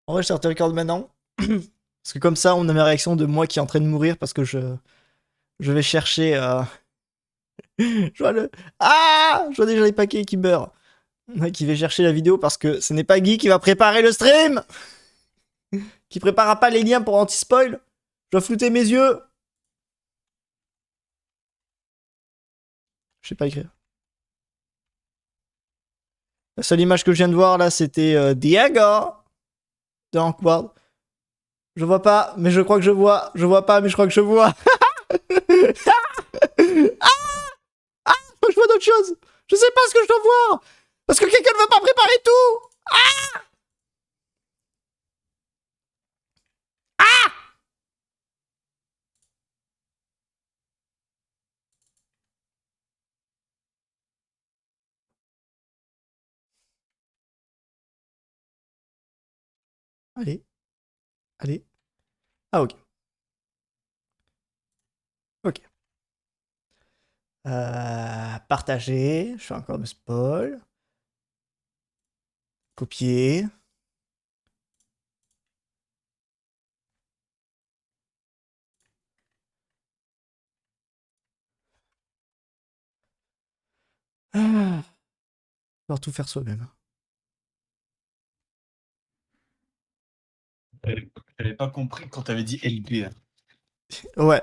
En vrai, je start record maintenant. Parce que comme ça, on a ma réaction de moi qui est en train de mourir parce que je vais chercher. Je vois le. Ah, je vois déjà les paquets qui meurent. Qui va chercher la vidéo parce que ce n'est pas Guy qui va préparer le stream. Qui préparera pas les liens pour anti-spoil. Je dois flouter mes yeux. Je sais pas écrire. La seule image que je viens de voir là, c'était Diego de Awkward. Je vois pas, mais je crois que je vois. Je vois pas, mais je crois que je vois. Je vois d'autres choses. Je sais pas ce que je dois voir. Parce que quelqu'un ne veut pas préparer tout. Allez. Allez. Ah, ok. Ok. Partager. Je fais encore me spoil. Copier. Ah. Faut tout faire soi-même. J'avais pas compris quand t'avais dit LB. Ouais.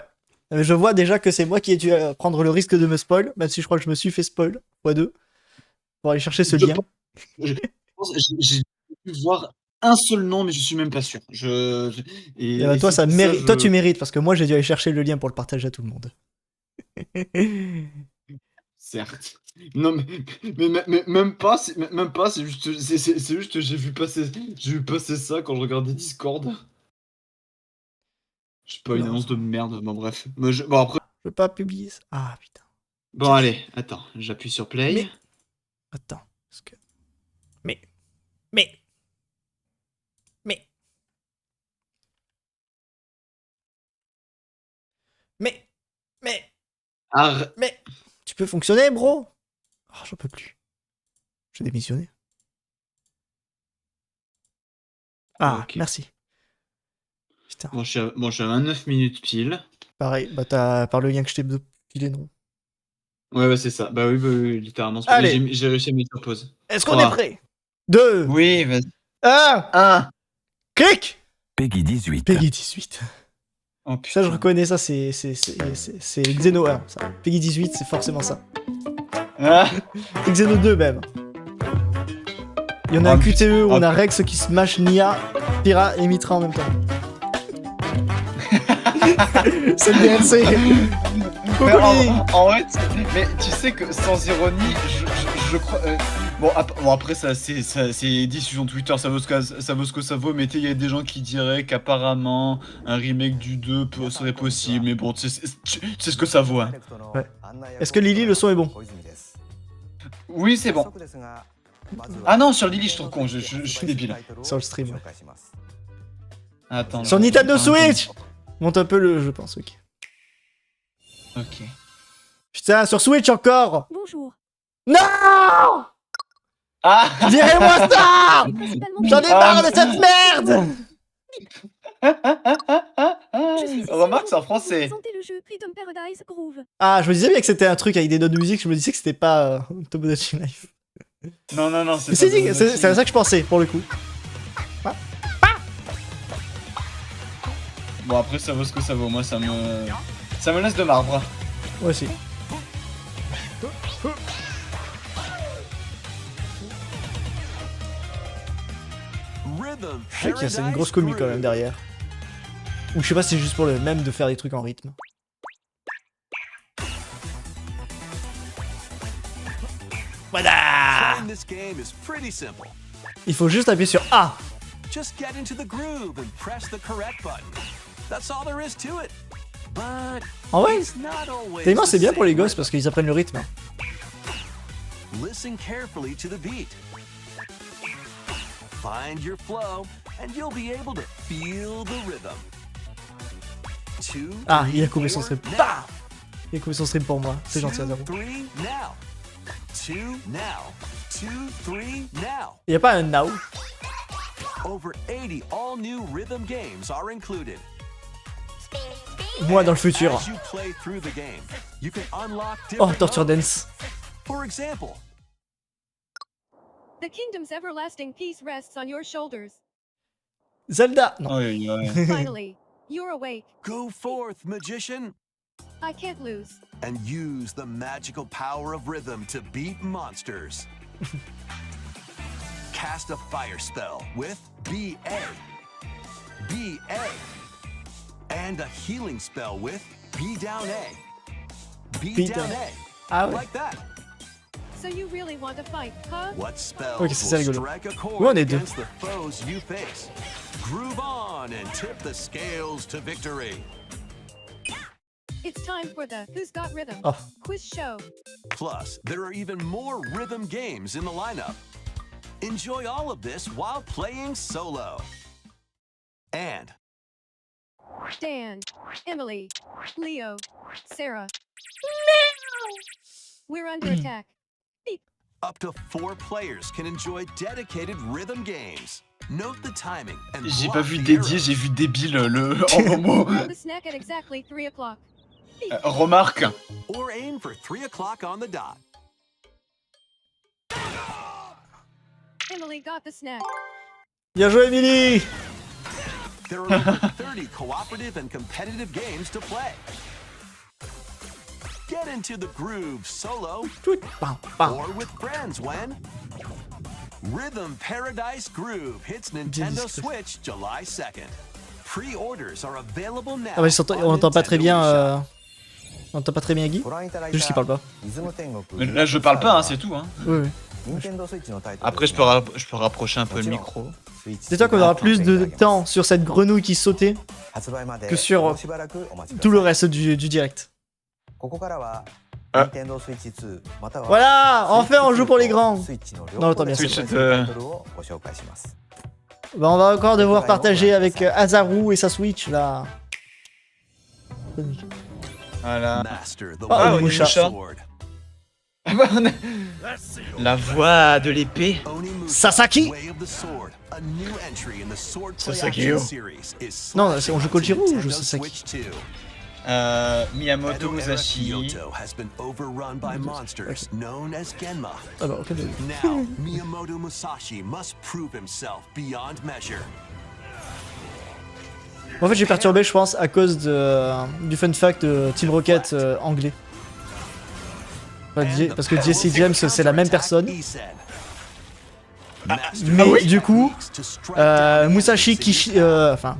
Mais je vois déjà que c'est moi qui ai dû prendre le risque de me spoil, même si je crois que je me suis fait spoil, x2, pour aller chercher ce lien. J'ai pu voir un seul nom, mais je suis même pas sûr. Et bah toi, ça mérite. Toi, tu mérites parce que moi, j'ai dû aller chercher le lien pour le partager à tout le monde. Certes. Non, mais même pas, c'est juste, j'ai vu passer ça quand je regardais Discord. Je sais pas, une Non. annonce de merde, bon bref. Bon après. Je veux pas publier ça. Ah putain. Bon allez, attends, j'appuie sur play. Mais. Attends. Parce que. Mais. Mais. Mais. Tu peux fonctionner, bro? Oh, j'en peux plus. J'ai démissionné. Ah, ok. merci. Putain. Bon, je suis à 29 minutes pile. Pareil, bah t'as par le lien que je t'ai filé, non? Ouais, bah c'est ça. Bah oui, littéralement. Allez. J'ai réussi à mettre sur pause. Est-ce qu'on est prêt? 2. Oui, vas-y. 1. Clic. Peggy 18. Peggy 18. Oh, putain. Ça, je reconnais, ça, c'est Xeno 1. Ça. Peggy 18, c'est forcément ça. Ah. C'est Xeno 2, même. Il y en a un QTE où on a Rex qui smash Nia, Pyra et Mitra en même temps. C'est le DLC. En vrai, mais tu sais que sans ironie, je crois. Bon, après, ça, c'est diffusion Twitter, ça vaut ce que ça vaut, mais il y a des gens qui diraient qu'apparemment un remake du 2 serait possible, mais bon, tu sais ce que ça vaut. Hein. Ouais. Est-ce que Lily, le son est bon? Oui, c'est bon. Ah non, sur Lily, je trouve con, je suis débile. Sur le stream, ouais. Attends. Sur Nintendo Switch. Monte un peu le, je pense, ok. Ok. Putain, sur Switch encore. Bonjour. Non. Ah. Virez-moi ça. J'en ai marre de cette merde. Remarque, c'est en français. Ah, je me disais bien que c'était un truc avec des notes de musique, je me disais que c'était pas Tomodachi Life. Non, c'est c'est à ça que je pensais, pour le coup. Bon, après, ça vaut ce que ça vaut. Moi, ça me laisse de marbre. Moi aussi. Je sais qu'il y a une grosse commu quand même derrière. Ou je sais pas si c'est juste pour le même de faire des trucs en rythme. Voilà. Il faut juste appuyer sur A. En vrai, tellement c'est bien pour les gosses parce qu'ils apprennent le rythme. Find your flow and you'll be able to feel the rhythm. Ah, il a coupé son stream. Bah, il a coupé son stream pour moi. C'est gentil à zéro. Il y a pas un now. Over 80 all-new rhythm games are included. Moi dans le futur. As you play through the game, you can unlock Oh, different Torture modes. Dance. For example, The kingdom's everlasting peace rests on your shoulders. Zelda. Non. Ouais. Finally, you're awake. go forth, magician, I can't lose. and use the magical power of rhythm to beat monsters. Cast a fire spell with BA. BA. And a healing spell with B down A. B B down down. A. Ah ouais. Like that. So you really want to fight, huh? What spells Ok, c'est ça will rigolo. strike a Ouais, chord on est deux. against the foes you face? Groove on and tip the scales to victory. It's time for the Who's Got Rhythm Oh. quiz show. Plus, there are even more rhythm games in the lineup. Enjoy all of this while playing solo. And Dan, Emily, Leo, Sarah. We're under attack. up to 4 players can enjoy dedicated rhythm games. Note the timing and J'ai block pas vu the dédié, arrows. j'ai vu débile en Momo. Throw the snack at exactly 3 o'clock. Remarque. Or aim for 3 o'clock on the dot. Emily got the snack. Bien joué, Emily. There are over 30 cooperative and competitive games to play. Get into the groove solo Chut. Bam, bam. or with friends when Rhythm Paradise Groove hits Nintendo Jesus. Switch July 2nd. Pre-orders are available now. Ah bah, on entend pas très on bien. Nintendo eShop. On entend pas très bien Guy. Juste qu'il parle pas. Mais là, je parle pas, hein, c'est tout. Hein. Oui, oui. Après, je peux rapprocher un peu le micro. Dis-toi qu'on aura plus de temps sur cette grenouille qui sautait que sur tout le reste du direct. Voilà, enfin on joue pour les grands. Non, attends bien. Switch c'est de... Bah, on va encore devoir partager avec Azaru et sa Switch là. Voilà. Master the Ah, Way Onimusha. of the Sword. La voix de l'épée. Onimusha, Sasaki. Way of the Sword. A new entry in the Swordplay Sasaki. action series is Non, slashing c'est- on joue on Kojiro ou on joue Nintendo Sasaki? Switch 2. Miyamoto Edo era Musashi. Kyoto has been overrun by monsters known as Genma. Ah bah, ok. Now, Miyamoto Musashi must prove himself beyond measure. En fait, j'ai perturbé, je pense, à cause du fun fact de Team Rocket anglais. Enfin, parce que Jesse James, c'est la même personne. Mais du coup, Musashi,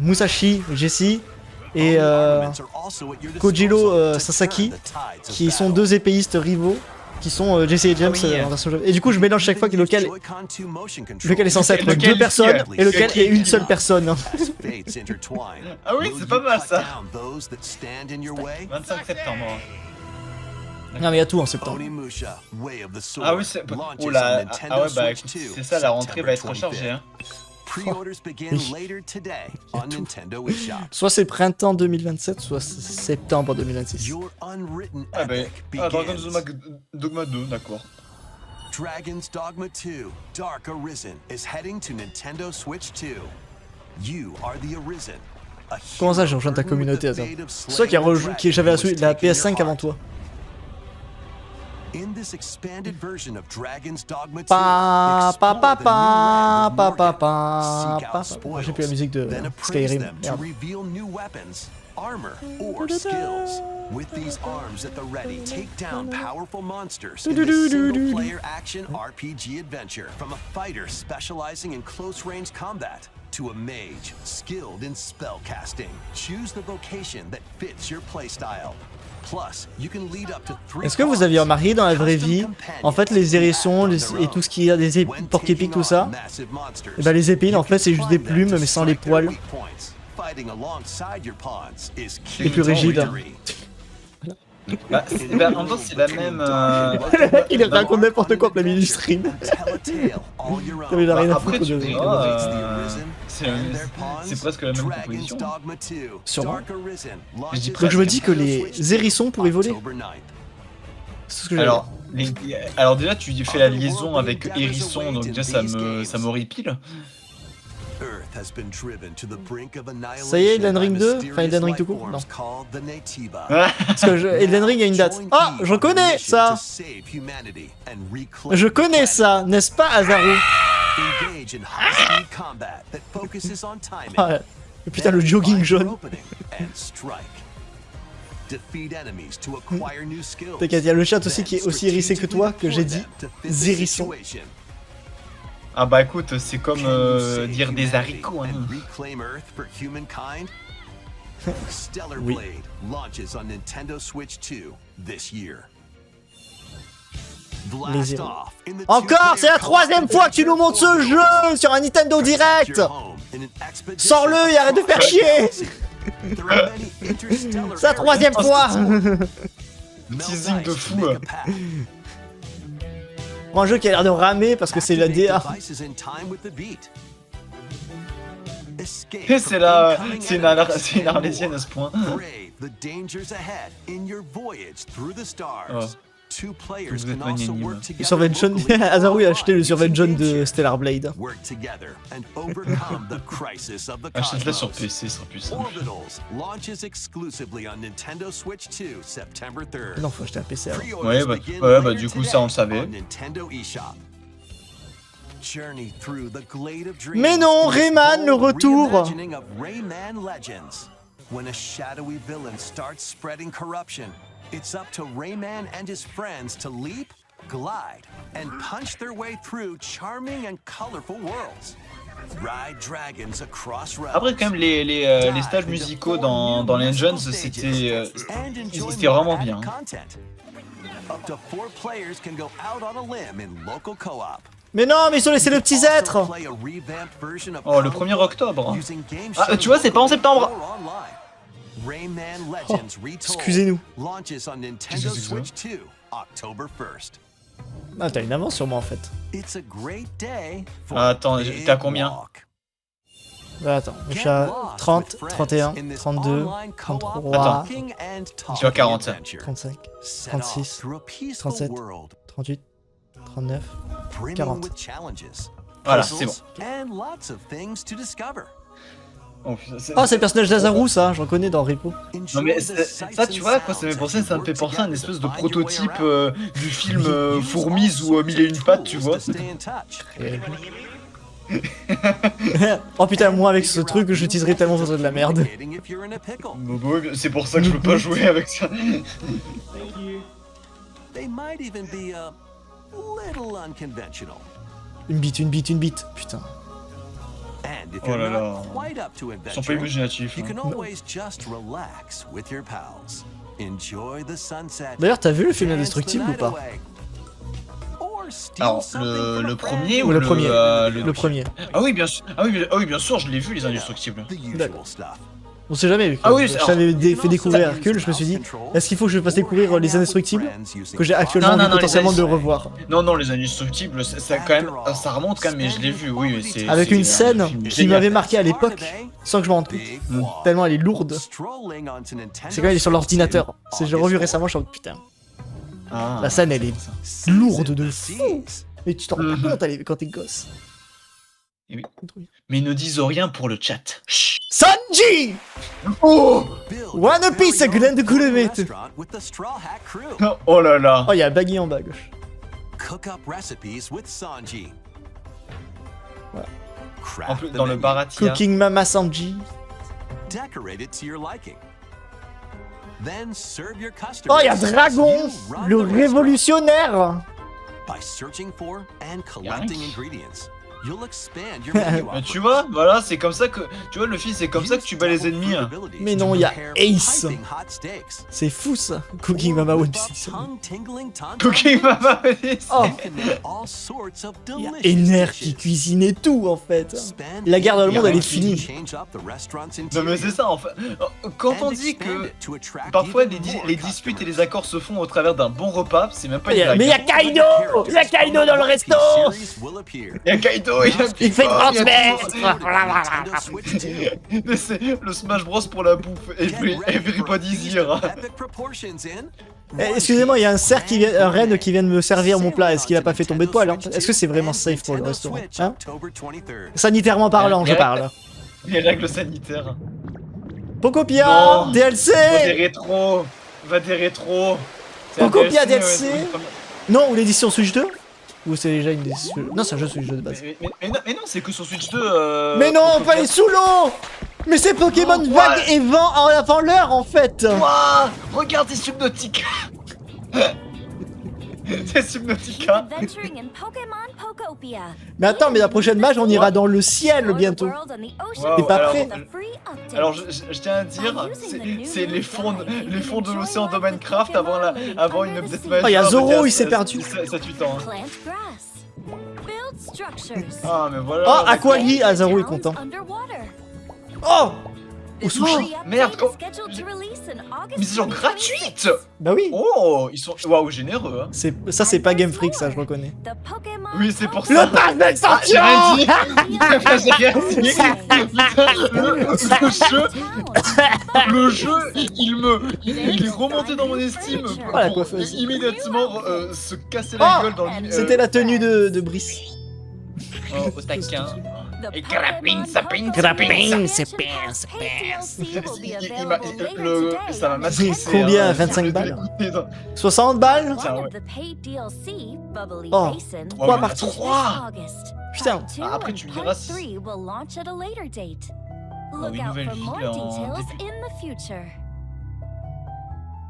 Musashi, Jesse et Kojiro Sasaki, qui sont 2 épéistes rivaux, qui sont Jesse et James oui. en version japonaise. Et du coup, je mélange chaque fois lequel est censé être Lequel 2 personnes qui- et lequel est une seule personne. Ah oui, c'est pas mal, ça. 25 25 septembre. Non mais il y a tout en septembre. Ah oui, c'est... Oh là, ah ouais, bah écoute, c'est ça, la rentrée va être rechargée. Hein. Pre-orders begin Oui. later today on Nintendo eShop. Soit c'est printemps 2027, soit c'est septembre 2026. Your unwritten Ah bah, epic Dragon's begins. Dogma 2, d'accord. Dragon's Dogma 2 Dark Arisen is heading to Nintendo Switch 2. You are the Arisen. a Comment ça, j'ai hero rejoint ta burdened with communauté, the attends. fate of C'est toi slaying j'avais the la dragon who has PS5 taken avant your toi. heart. In this expanded version of Dragon's Dogma 2, Pa pa pa explore the new land pa of pa Morgan. pa Seek pa out pa. Moi, j'ai plus la spoils, musique de then appraise Skyrim. them to Merde. reveal new weapons, armor, or skills. With these arms at the ready, take down powerful monsters in this single-player action RPG adventure. From a fighter specializing in close-range combat to a mage skilled in spellcasting, choose the vocation that fits your playstyle. Plus, you can lead up to 3 Est-ce que vous aviez remarqué dans la vraie vie, en fait les hérissons et tout ce qui a des porc-épics tout ça, et bah les épines en fait c'est juste des plumes mais sans les poils. Les plus rigides. Bah, en même temps, c'est la même... Il raconte n'importe quoi en plein milieu du stream. Il a rien à Après, foutre tu de... verras, c'est presque la même composition. Sûrement. Je dis Donc je me dis que les hérissons pourraient voler. C'est ce que j'allais dire. Alors déjà, tu fais la liaison avec hérisson, donc déjà ça m'horripile. Earth has been driven to the brink of annihilation. Ça y est, Elden by Ring 2? Enfin, mysterious Elden Ring tout life court? forms Non. called the Naytiba. Parce que Elden Ring a une date. Ah, je connais ça. Je connais ça, n'est-ce pas, Azaru? Engage in high-speed combat that focuses on timing. Ah, putain, le jogging jaune. T'inquiète, il y a le chat aussi qui est aussi hérissé que toi, que j'ai dit Zérisson. Ah bah écoute, c'est comme dire des haricots. Hein. Stellar Oui. Blade launches on Nintendo Switch 2 this year. Les Blast zéros. off in the Encore, c'est la two-player 3ème fois que tu nous montres ce jeu sur un Nintendo Direct. Sors-le et arrête de faire chier. C'est la 3ème fois. Teasing de fou. Pour un jeu qui a l'air de ramer parce que c'est la DA. C'est une arlésienne à ce point. Oh. Vous êtes magnanime. Survention, Azaru a acheté le Survention de Stellar Blade. Achète-la sur PC, ce sera plus simple. Orbitals launches exclusively on Nintendo Switch 2 September 3rd. Non, faut acheter un PC alors. Ouais, bah, du coup, ça, on le savait. Mais non, Rayman, le retour. Rayman Legends. When a shadowy villain starts spreading corruption, it's up to Rayman and his friends to leap, glide, and punch their way through charming and colorful worlds. Ride dragons across realms. Après, quand même, les stages musicaux dans Legends, c'était vraiment bien. Up to 4 players can go out on a limb in local co-op. Mais non, mais ils ont laissé le petit être. Oh, le 1er octobre. Ah, tu vois, c'est pas en septembre. Oh, excusez-nous. Launches on Nintendo Switch 2 October 1st. Ah, t'as une avance sur moi en fait. It's a great day for Ah, attends, a big t'as combien? walk. Bah, attends, je suis à 30, 31, 32, 33, Tu as 40. 35, 36, 37, 38, 39, 40. Voilà, c'est bon. Oh, putain, Oh, c'est le personnage d'Azaru, ça, je reconnais dans Repo. Non mais ça, tu vois, quoi, ça me fait penser à un espèce de prototype du film Fourmise ou Mille et une pattes, tu vois. Oh putain, moi avec ce truc, j'utiliserai tellement ça serait de la merde. C'est pour ça que je peux pas jouer avec ça. Une bite, putain. Oh là là. Ils sont pas imaginatifs. Hein. D'ailleurs, t'as vu le film Indestructible ou pas? Alors, le premier Ou ou le premier? Le premier. Ah oui, bien sûr. Ah oui, bien sûr, je l'ai vu, les Indestructibles. D'accord. On sait jamais, vu que Ah oui, je t'avais fait découvrir Hercule, je me suis dit, est-ce qu'il faut que je fasse découvrir les Indestructibles que j'ai actuellement Non, envie potentiellement de le revoir. Non, les Indestructibles, ça quand même, ça remonte quand même, mais je l'ai vu, oui. Mais avec une scène qui génial. m'avait marqué à l'époque, sans que je m'en rende compte. Tellement elle est lourde. C'est quand elle est sur l'ordinateur. Je l'ai revu récemment, je suis en mode putain. Ah, La scène elle est lourde de fou. Mais tu t'en rends pas compte quand t'es gosse. Et oui. Mais ne disons rien pour le chat. Chut. Sanji! Oh! One Piece, Glen de Coulemette. Oh là là. Oh, il y a Baggy en bas à gauche. Voilà. En plus, dans le Baratia. Cooking Mama Sanji. Oh, il y a Dragon, le révolutionnaire. Tu vois, voilà, c'est comme ça que... Tu vois, le fils, c'est comme ça que tu bats les ennemis. Mais non, il y a Ace. C'est fou, ça. Cooking Mama One Piece. Cooking Mama One Piece. Oh. Il y a Ener qui cuisine et tout, en fait. La guerre dans le monde, elle est finie. Non, mais c'est ça, en fait. Quand on dit que... Parfois, les disputes et les accords se font au travers d'un bon repas, c'est même pas une blague. Mais il y a Kaido. Il y a Kaido dans le resto. Il y a Kaido tout, il y a Il fait Pipo, il y a transmettre. Nintendo Switch 2. Mais c'est le Smash Bros pour la bouffe. Everybody's here. Epic proportions in. Excusez-moi, il y a un renne qui vient de me servir mon plat. Est-ce qu'il a pas fait tomber de poil, hein? Est-ce que c'est vraiment safe pour le restaurant, hein? Sanitairement parlant, je parle. Les règles sanitaires. Pocopia Non. DLC. Va des rétros. C'est un Pocopia DLC, DLC. ouais, Non, ou l'édition Switch 2? Ou c'est déjà une édition... Non, c'est un jeu Switch 2 de base. mais non, c'est que sur Switch 2. Mais non, pas les sous l'eau. Mais c'est Pokémon Oh, vague ouais. et vent avant l'heure en fait. Ouah, regarde, c'est Subnautica. C'est Subnautica. Adventuring in Pokemon Pokopia. Mais attends, mais la prochaine match, on ira dans le ciel bientôt. Wow, T'es pas alors, prêt? Alors je tiens à dire, c'est les fonds de l'océan de Minecraft avant une update majeure. Oh, y a Zoro, de il s'est perdu. 7-8 ans. Plant grass. Build structures. Ah mais voilà. Oh, Aquali, ah Zoro est content. Oh. Au sushi. merde, Mais c'est genre gratuite. Bah oui. Oh, ils sont waouh généreux. Hein. Ça c'est pas Game Freak, ça je reconnais. Oui, c'est pour ça. Le pass d'extension. J'ai rien dit. Le jeu, il est remonté dans mon estime Oh, la pour coiffeuse. immédiatement se casser la gueule dans le. C'était la tenue de Brice. Oh, au taquin. Et Crapine, sapine, Crapine, c'est pince, Ça m'a matrixé. Combien, hein. 25 balles Putain. 60 balles? Ça, ouais. Oh, Ouais, mais parties. 3. Putain. Ah, après, tu me diras si- une nouvelle ville en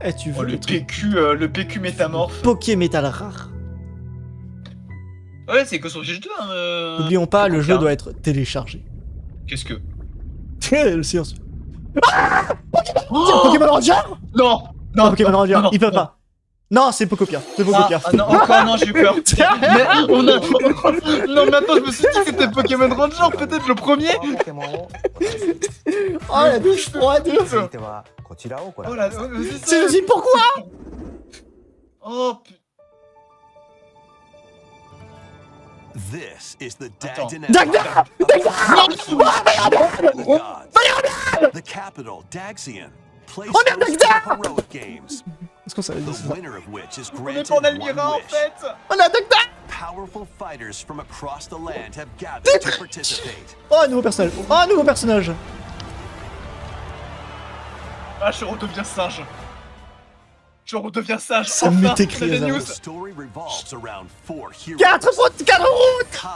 Eh, tu Oh, veux le PQ métamorphe. Poké Metal rare. Ouais, c'est que sur Switch 2. Hein, N'oublions pas, le jeu Aucun. doit être téléchargé. Qu'est-ce que. Le silence. Pokémon Ranger? Non. Non, Pokémon Ranger, non, il peut non. pas. Non, c'est Pocopia. C'est Pocopia. Ah non, encore non, j'ai eu peur. Mais on a. Non, mais attends, je me suis dit que c'était Pokémon Ranger, peut-être le premier. Oh, la douche froide. Oh là, C'est aussi pourquoi? Oh putain. This is the Attends. Dagdanev the capital, Daxian. Place On est host to Dagda! the heroic games, Est-ce qu'on savait dire the ça? winner of which is On est granted en one Almira en wish. fait. On a Dagda! Powerful fighters from across the land have gathered to participate. Oh, un nouveau personnage. Oh, un nouveau personnage. Ah, je redeviens sage. Je redeviens sage. Ça me met écrit, c'est des Zaro. news. The story revolves around 4 heroes. 4 routes. Kai,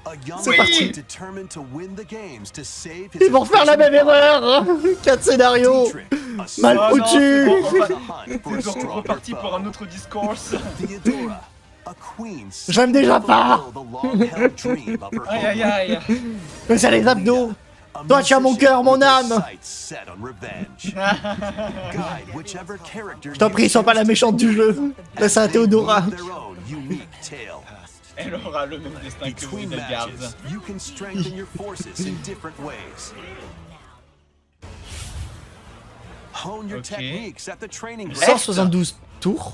a young C'est man parti. determined to win the games to save his Ils vont faire la même erreur. 4 scénarios. Dietrich, a Mal Ah, non, foutu. c'est bon, on the hunt for a Ils sont stronger repartis foe. pour un autre discourse. Theodora, a queen J'aime déjà pas. fulfill the long-held dream of her Aïe aïe aïe. Mais c'est les abdos. A Toi, tu as mon musician cœur, mon with their âme. sights set on revenge. Guide whichever character Je t'en prie, sois pas la méchante du jeu. Laisse à Théodora. their own unique tale. Elle aura le même destin que Between Windelgard. matches, you can strengthen your forces in different ways. Hone your Okay. techniques at the training ground. 172 tours.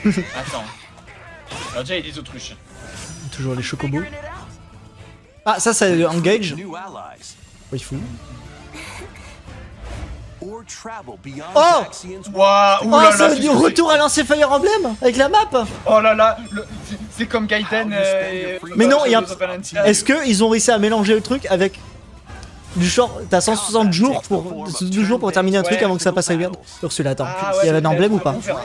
Attends. Alors déjà, il y a des autruches. Toujours les chocobos. Ah, ça, c'est Engage. New allies. Oh, il faut. Or travel beyond Oh! Daxian's Waouh, Oh, oulala, c'est c'est du ce que retour à l'ancien Fire Emblem avec la map. c'est. Oh là là, c'est comme Gaiden. Mais non, il y a- Valentina. Est-ce qu'ils ont réussi à mélanger le truc avec du genre, t'as 160 jours pour 2 jours pour terminer un truc Ouais, avant que ça passe à Weird. Ursula, attends, Ah, il y ouais, avait un emblème ou pas? on verra.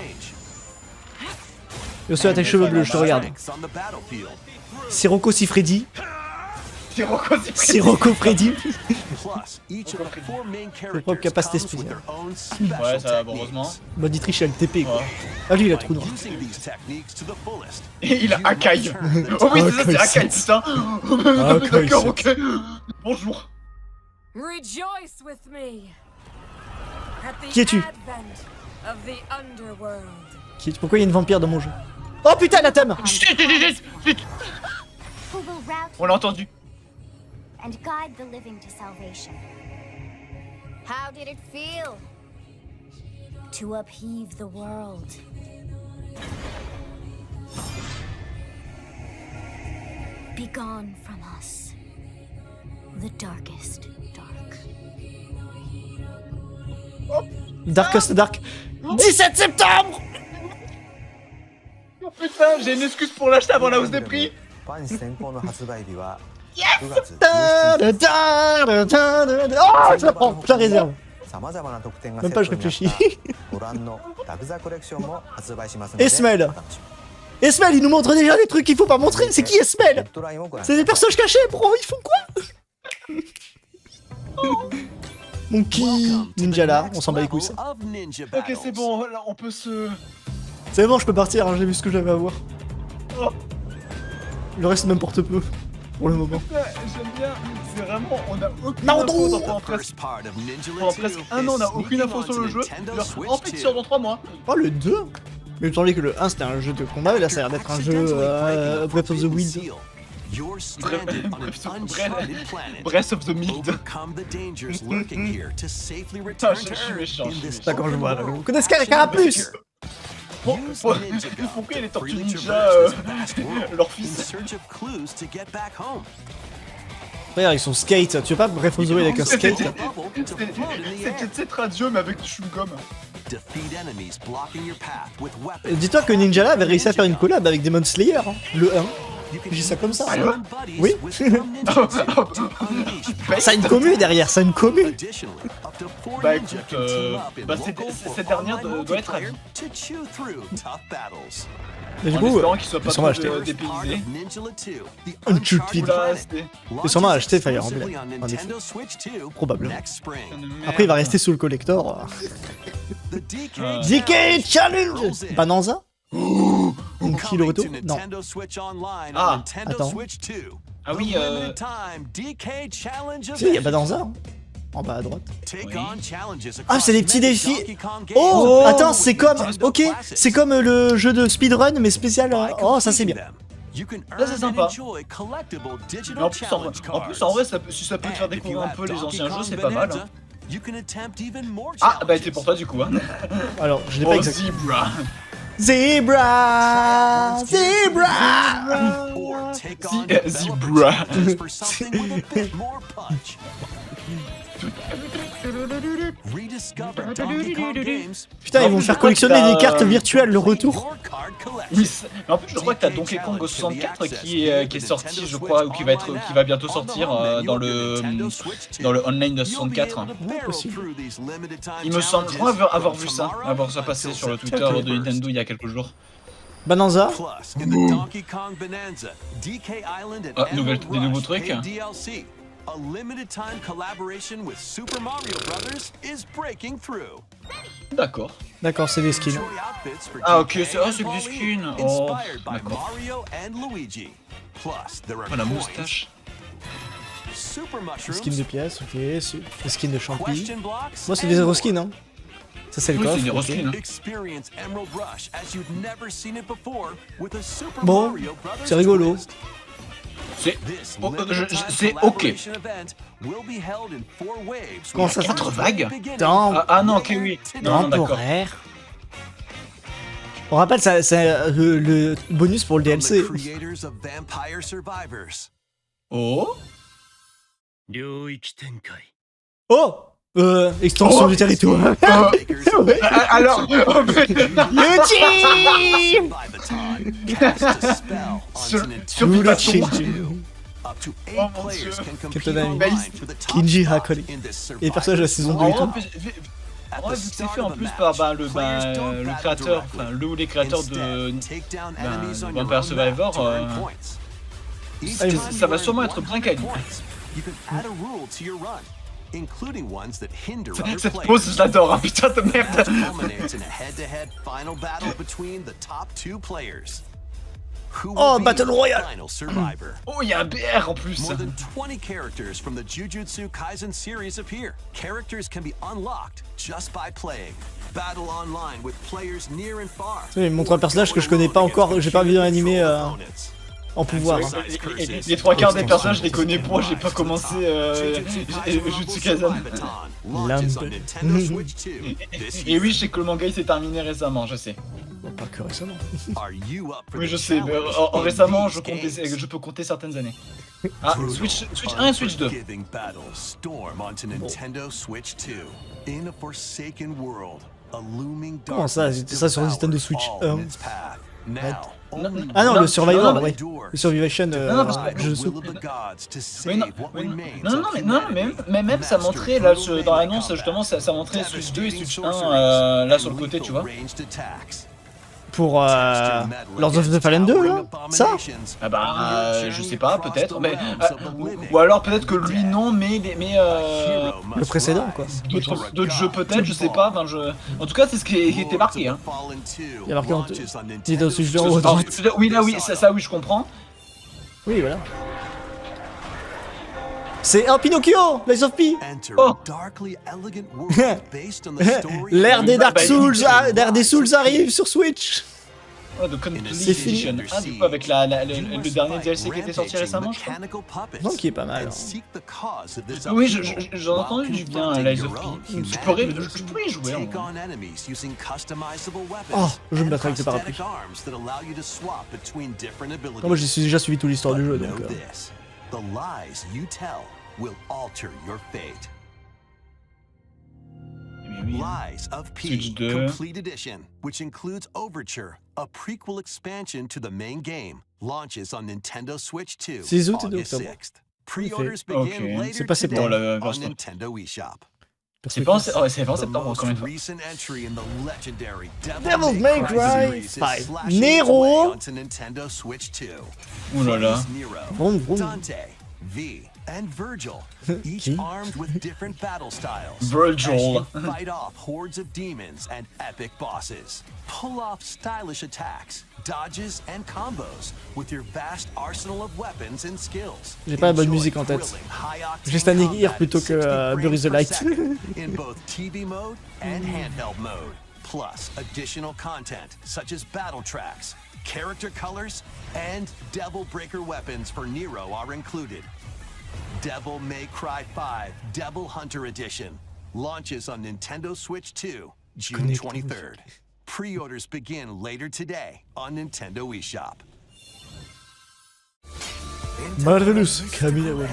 Ursula, t'as les cheveux bleus, je te regarde. Ranks on the battlefield. Sirocco Sifredi. C'est Rocco Siffredi. Sirocco Freddy. Plus, each of the 4 main propre characters capacité comes with spéciale. their own special Ouais, ça va, bon, techniques. heureusement. Bon, Dietrich, il a le TP quoi. Ouais. Ah, lui, il a trou noir. Using these techniques to the fullest, Et il a you Akai. will turn the Oh oui, c'est ça, Akai c'est Akai, sets. putain. Akai D'accord, sets. ok. Bonjour. Rejoice with me at the Qui es-tu? advent of the underworld. Pourquoi il y a une vampire dans mon jeu? Oh putain, la thème. Chut, chut, chut, chut. Who will rout On l'a entendu. and guide the living to salvation. How did it feel to upheave the world? Be gone from us. The darkest dark. Darkest Dark. 17 septembre. Oh putain, j'ai une excuse pour l'acheter avant la hausse des prix. パンチ先行の発売日は Yes 9月 Da, 17 da, da, da, da, da. Oh, je la prends, je la réserve. さまざまな特典が Même セ pas, ッ je トになっ réfléchis. たご覧のダグザコレクションも発売しますので Esmail. お楽しみ Esmel, il nous montre déjà des trucs qu'il faut pas montrer. C'est qui ヘ Esmel? ッドラインをご覧く C'est だ des さい personnages cachés, bro. Ils font quoi? Monkey Ninja là, on s'en bat les couilles. Ça. Ok, c'est bon, là, on peut se... C'est bon, je peux partir. Hein, j'ai vu ce que j'avais à voir. Oh. Le reste m'importe peu pour le moment. Putain, j'aime bien, c'est vraiment, on a aucune Naruto. info pendant presque 1 an, on a aucune info sur le jeu. En fait, il sort dans 3 mois. Oh, le 2? Mais j'entendais que le 1 c'était un jeu de combat, et là ça a l'air d'être un jeu Breath of the Wild. You're stranded on an uncharted planet. Breath of the Wild. Overcome the dangers lurking here to safely Putain, return je to suis Earth méchant, in je suis this méchant. D'accord, je vois. forever Vous connaissez Carapuce? Pourquoi les Tortues Ninja, leur fils? in search of clues to get back home. Regarde, avec son skate. Tu veux pas Breath of the Wild avec un skate? C'était cette radio, mais avec du chewing-gum. Defeat enemies blocking your path with weapons. Dis-toi que Ninja là avait réussi à faire une collab avec Demon Slayer, hein, le 1. J'ai ça comme ça. Summon buddies Oui. with some ninja to unleash Ça a une commu derrière, ça a une commu. Additionally, up to 4 Bah, ninja écoute, can team up in bah, local cette dernière online doit être à multiplayer to chew through tough battles. Mais du En coup, espérant qu'ils soient pas ils sont trop achetés. dépaysés. Part of Ninja 2, the Uncharted. Uncharted Oula, planet. c'était... Ils sont mal Launches achetés Fire exclusively Emblem, on en effet. Nintendo Switch 2 Probablement. next spring. Après il va rester sous le collector. The DK DK Challenge Bananza Monkey le coming retour? to Non. Nintendo Switch Online Ah, on Nintendo attends. Switch 2. Ah oui, The limited time DK Challenge Si, il y a event. Bananza. Hein. En bas à droite. Take Oui. on challenges Ah, c'est des petits across défis. many Donkey Kong games. Oh, attends, With c'est comme. Nintendo Ok, classics. c'est comme le jeu de speedrun mais spécial. By Oh, ça c'est bien. completing them, you can Là, c'est earn sympa. and enjoy collectible digital Mais en plus, challenge en plus, en vrai, si ça peut te faire And if découvrir you un have peu les Donkey anciens jeux, Kong c'est pas mal. Bonanza, Hein. you can attempt even more Ah, bah, challenges. c'est pour toi, du coup. Hein. Alors, je l'ai pas Oh, exactement. Zebra. Zebra Zebra Or take on Zebra. developers for something with a bit more punch. Rediscover Donkey Kong games. Putain, ils vont faire collectionner des cartes virtuelles le retour. Your card collection. Oui, mais en plus, je crois que t'as Donkey Kong 64 qui est sorti, je crois, ou qui va bientôt sortir dans le online de 64. Il me semble, je crois avoir vu ça, avoir ça passer sur le Twitter de Nintendo il y a quelques jours. Bananza Plus, in the Donkey Kong Bonanza, DK Island and Ah, Emerald des nouveaux Rush trucs. paid DLC. A limited time collaboration with Super Mario Brothers is breaking through. D'accord. D'accord, c'est des skins. Enjoy outfits for Ah, ok, DK c'est and que des Pauline, skins. Oh, inspired by d'accord. Mario and Luigi. Plus, there are Oh, la coins, moustache. super Des skins mushrooms, de pièces, ok. Des skins de champi. question blocks, Moi, c'est and des more. zéro skins, hein. Ça, c'est le Oui, c'est des coffre. ok. reskins. Hein. Experience Emerald Rush as you've never seen it before with a Super Bon, Mario Brothers c'est rigolo. twist. C'est This oh, limited time c'est ok. collaboration event will be held in 4 waves. Comment with ça, a 4 first vagues beginning Ah non, ok, oui. Non, non, d'accord. Temporaire. On rappelle, c'est le bonus pour le from DLC. the creators of Vampire Survivors. Oh. Oh extension Oh du territoire. Makers of Alors, oh, mais- Yuji by the time cast a spell Sur- onto Nintendo sur Yuri Pipaton. Shinji. Up to 8 Oh, mon players Dieu. can compete Captain online America. for the top Kinji spot Hakone. in this Et les personnages de la saison 2 En et vrai, tout. en plus, vu At en the vrai, vu que c'est start fait en of the plus match, par players don't le battle créateur, directly. enfin le ou les créateurs de Instead, take down enemies on your Vampire own Survivor, map to earn points. Each Ah, time ça va you sûrement earn être bien 100 gagné. points, you can add a rule to your run, including ones that hinder other Cette players. pause, je l'adore, hein, putain de merde. That culminates in a head-to-head final battle between the top 2 players. Who will Oh, be Battle the Royale. final survivor? Oh, il y a un BR en plus. More than 20 characters from the Jujutsu Kaisen series appear. Characters can be unlocked just by playing. Battle online with players near and far. Il me montre un personnage que je connais pas encore, j'ai pas vu l'animé en pouvoir. hein. Les 3 quarts des personnages, je les connais pas, j'ai pas commencé Jujutsu Kaisen. Lambe. Et oui, je sais que le manga il s'est terminé récemment, je sais. Pas que récemment. Are you up for Oui, the je sais, mais challenge in récemment, these je peux compter certaines années. Ah, Brutal, Switch 1 et Switch 2. unforgiving battles storm onto Nintendo Switch 2. In a forsaken world, a looming Comment ça, darkness c'était ça sur Nintendo devours Switch all 1? in its path. Now, only Ah non, Non, le Survivor, non, ouais. endures Le Survivation, non, parce que- jeu de the soupe. will of the gods to Oui, save non, what oui, remains non, of mais même ça Master montrait là brutal dans melee l'annonce, justement, combat, ça montrait Switch 2 et devastating Switch 1 sorceries, là sur le and côté, tu vois. lethal ranged attacks. Pour Lords of the Fallen 2, là? Ça? Ah bah, je sais pas, peut-être. Mais, ou alors peut-être que lui non, mais le précédent, quoi. d'autres jeux peut-être, je sais pas. Enfin, en tout cas, c'est ce qui était marqué. Hein. Il y a marqué en Nintendo Switch 2 en haut à Alors, droite. oui, là, oui, ça, oui, je comprends. Oui, voilà. C'est un Pinocchio, Lies of P. Oh. L'ère des Dark Bah, Souls, l'ère des Souls arrive sur Switch. Oh, de Complete C'est fini. Edition. Ah, du coup, avec le dernier DLC qui était sorti récemment, je crois. Non, qui est pas mal. Oui, j'en ai entendu du bien, Lies of P. Je pourrais y jouer. En vrai. Oh, je me battrai avec le parapluie. Non, moi j'ai déjà suivi toute l'histoire du jeu, donc... The lies you tell will alter your fate. Mais oui, hein. Lies of P Switch 2. Complete Edition, which includes Overture, a prequel expansion to the main game, launches on Nintendo Switch 2 6 août et August octobre. 6th. Pre-orders Ok. begin later C'est pas today septembre. la on version. Nintendo eShop. C'est pas en The septembre, most encore une fois. recent entry in the legendary Devil May Cry series is 5. slashing Nero. its way onto Nintendo Switch 2. Ouh là là. Praise Nero, Vroom, vroom. Dante, V, and Virgil, each Qui? armed with different battle styles. Virgil. As you fight off hordes of demons and epic bosses. Pull off stylish attacks, dodges, and combos with your vast arsenal of weapons and skills. J'ai pas la bonne Enjoy musique en tête. thrilling, high-octane Juste un Nier combat plutôt at que 60 Bury the frames per Light. second in both TV mode and handheld mode. Plus additional content such as battle tracks, character colors, and Devil Breaker weapons for Nero are included. Devil May Cry 5 Devil Hunter Edition launches on Nintendo Switch 2 June 23rd. Pre-orders begin later today on Nintendo eShop. Marvelous, Camille Away.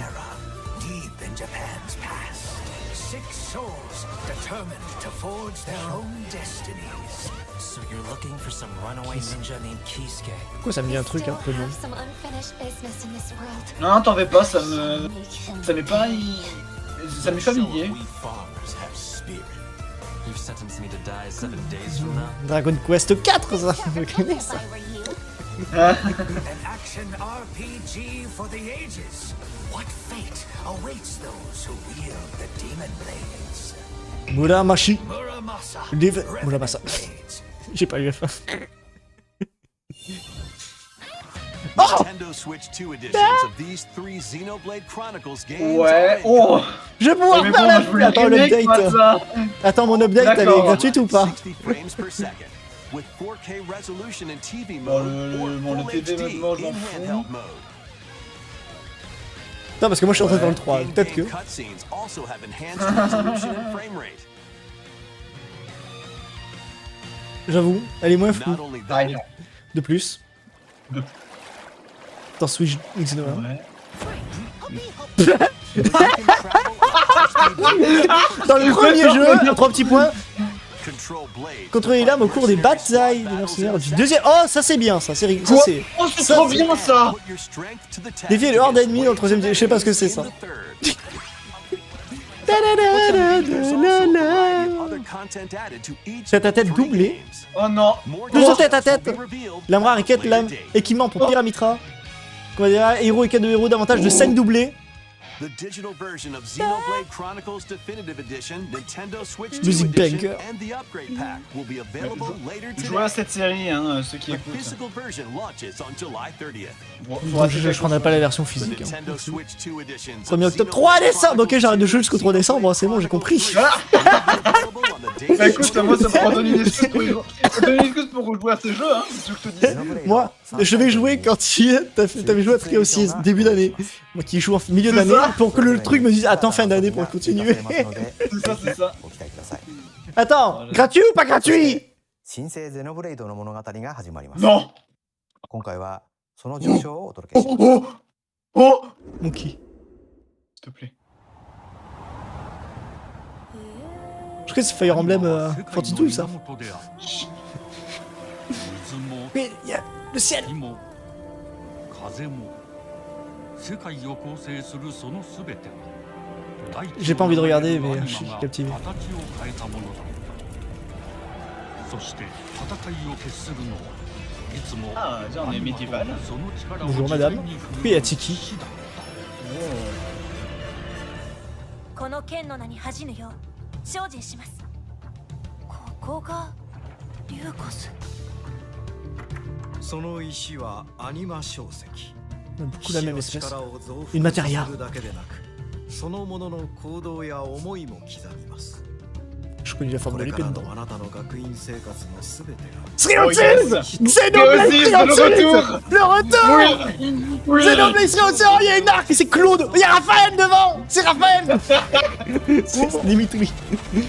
Deep in Japan's past, 6 souls determined to forge their own destinies. So you're looking for some runaway ninja named Kisuke. Pourquoi ça me dit un truc un peu long? Some unfinished business in this world. Non, t'en fais pas, ça m'est pas... Ça m'est familier. We farmers have spirit. You've sentenced me to die 7 days from now. Dragon Quest 4, ça, je connais ça. An action RPG for the ages. What fate awaits those who wield the demon blades? Muramashi. Muramasa. Live. Muramasa. Blades. J'ai pas eu la fin. Nintendo Switch 2 editions of these 3 Xenoblade Chronicles games Ouais, are oh. Je vais pouvoir Mais faire bon, la... je voulais Attends, remake, moi, l'update. ça. Attends, mon update, elle est D'accord. gratuite ou pas? 60 frames per second with 4K resolution in TV Bon, mode or le Full TV HD mode, je m'en in fous. handheld mode. Non, parce que moi je suis en train de faire le 3. Peut-être que. In-game cutscenes also have enhanced resolution and frame rate. J'avoue, elle est moins floue. Not only that, De plus. De- Dans Switch X1. Ouais. you can travel at Dans le premier jeu, 3 petits points. control blades. Contrôler l'arme au cours des batailles des mercenaires du deuxième. Oh, ça c'est bien, ça c'est. Ça Quoi c'est. Oh, c'est Ça, trop c'est- bien, ça. Put your strength to the test Défier le horde against d'ennemis dans le troisième. Je sais pas ce que c'est ça. in the third. There's also a variety of other content added to each Tête à tête of the doublé. games. Oh non. More Plus de details tête à tête. will be revealed Lame rare et at a quête lame. later date. Équipement pour Pyramitra. Comment dire, héros et quête de héros, davantage de scènes doublées. The digital version of Xenoblade Chronicles Definitive Edition, Nintendo Switch 2 Music Edition, banger. and the upgrade pack will be available later Jouez à today. cette série, hein, ceux qui The écoutent. physical version launches on July 30th. Moi, je prendrai pas la version The physique. Hein. Nintendo Switch 2 Editions of 1er octobre. Xenoblade 3 décembre. Ok, j'arrête de jouer jusqu'au 3 Chronicles décembre. C'est bon, j'ai compris. available on the date Bah écoute, moi ça me of donne une excuse pour jouer à ce jeu, hein, c'est ce que je te dis. Moi, je vais jouer quand t'avais joué à Trio 6, début d'année. Moi qui joue en milieu C'est d'année, ça. pour que le truc me dise attends fin d'année pour continuer. C'est ça, c'est ça. Attends, gratuit ou pas gratuit? 新生ゼノブレイドの物語が始まります。 Non 今回はその序章をお届けし Oh ます。 Oh Oh Monkey. S'il te plaît. Je crois que c'est Fire Emblem 42 ça. Mais il y a le ciel. J'ai pas envie de regarder, mais je suis captivé. Ah, déjà on est médiéval. Bonjour madame. Oui, il y a Tiki. この剣の名に恥じぬよう精進します。ここがリューコス。その石はアニマ小石。 Beaucoup la même espèce. 力を増 Une 幅 materia. するだけでなく、そのものの行動や思いも刻みます。 Je connais la こ forme de れ l'épée から dedans. のあなたの学院生活のすべてが Xenoblade Xenoblade Xenoblade, Xenoblade le retour. Le retour Oui Xenoblade Xenoblade, il y a une arc, c'est Claude. Il y a Raphaël devant. C'est Raphaël. C'est Dimitri. Il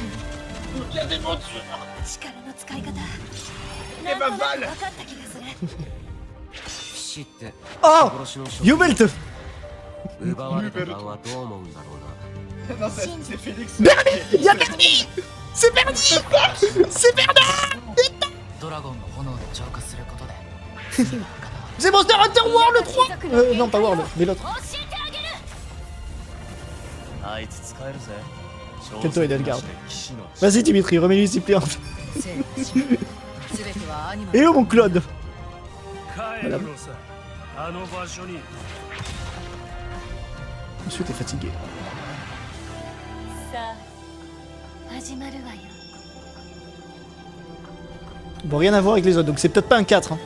y a des montures 力の使い方。 Et ma balle 分かった気がする。死って Oh 殺しの職 Yubelt 奪われた側はどう思うんだろうな。 Non, c'est Félix. Il y a Bernie. C'est Bernie. C'est Bernard. ドラゴンの炎で浄化することで C'est Monster Hunter World 3 Non, pas World, mais l'autre. あいつ使えるぜ。 Kento et Delgard. Vas-y Dimitri, remets-lui s'il te plaît. Et oh mon Claude. Madame. Monsieur, t'es fatigué. さあ始まるわよ。 Bon, rien à voir avec les autres, donc c'est peut-être pas un 4. Hein.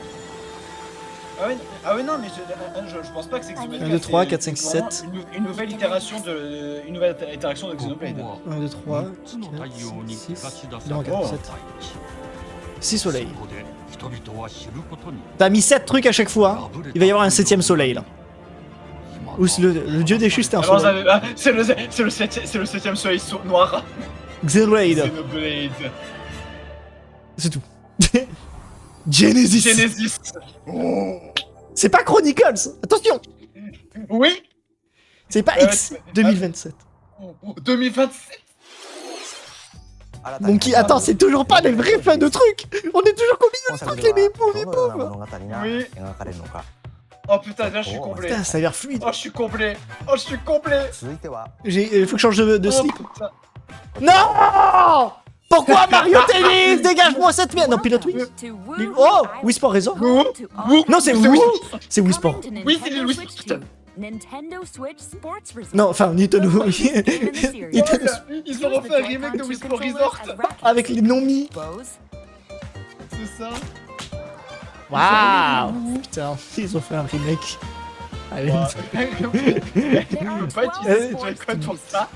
Ah ouais non mais je pense pas que c'est Xenoblade. 1, 2, 3, 4, 5, C'est vraiment 7. Une nouvelle itération de... Une nouvelle interaction de Xenoblade. 1, 2, 3, 4, 6. Non, 4, 7. 6 soleils. T'as mis 7 trucs à chaque fois. Hein. Il va y avoir un 7ème soleil là. Ou le dieu déchu c'était un Alors, soleil. c'est le 7ème soleil noir. Xenoblade. Xenoblade. C'est tout. Genesis. Genesis. C'est pas Chronicles. Attention. Oui. C'est pas X 2027. 2027. Monkey, attends, c'est toujours pas les vrais fins de trucs. On est toujours combien de 本作 trucs で les は bébous, どのような bébous. 物語が Oui. 描かれるのか。 Oh putain, là je suis comblé. Putain, ça a l'air fluide. Oh, je suis comblé. Oh, je suis comblé. 続いては Il faut que je change de Oh, slip. putain. Non. Pourquoi Mario Tennis? Dégage-moi cette merde. Non, Pilote Wii. Oh, Wii Sport Resort. Non, c'est Wii. C'est Wii Sport. Oui, c'est Wii Sport, putain. Nintendo Switch Sports Resort. Non, enfin, Nintendo. Oh, ils ont refait un remake de Wii Sport Resort. Avec les noms mis. C'est ça. Waouh. Putain, ils ont fait un remake. Allez. Je peux pas utiliser ce joy pour ça.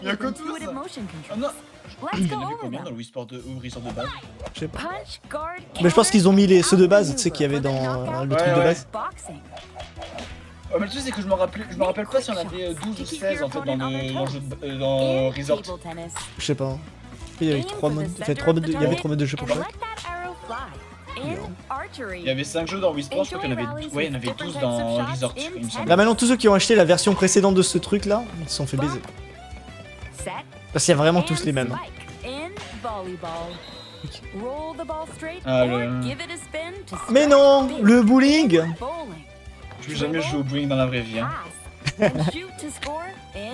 Il y a que tout ça. Oh non. Il y en avait combien dans le Wii Sport de Resort de base? Je sais pas. Mais je pense qu'ils ont mis ceux de base, tu sais, qu'il y avait dans le truc de base. Oh, mais le truc c'est que je me rappelle pas si on avait 12 ou 16 en fait dans Resort. Je sais pas. Il y avait 3 modes. Il y avait 3 modes de jeu pour chaque. Il y avait 5 jeux dans Wii Sport, je crois qu'il y en avait 12 dans Resort, il me semble. Là maintenant tous ceux qui ont acheté la version précédente de ce truc là, ils se sont fait baiser. Parce qu'il y a vraiment tous les mêmes. Ah, Mais non, le bowling. Je vais jamais jouer au bowling dans la vraie vie. Hein.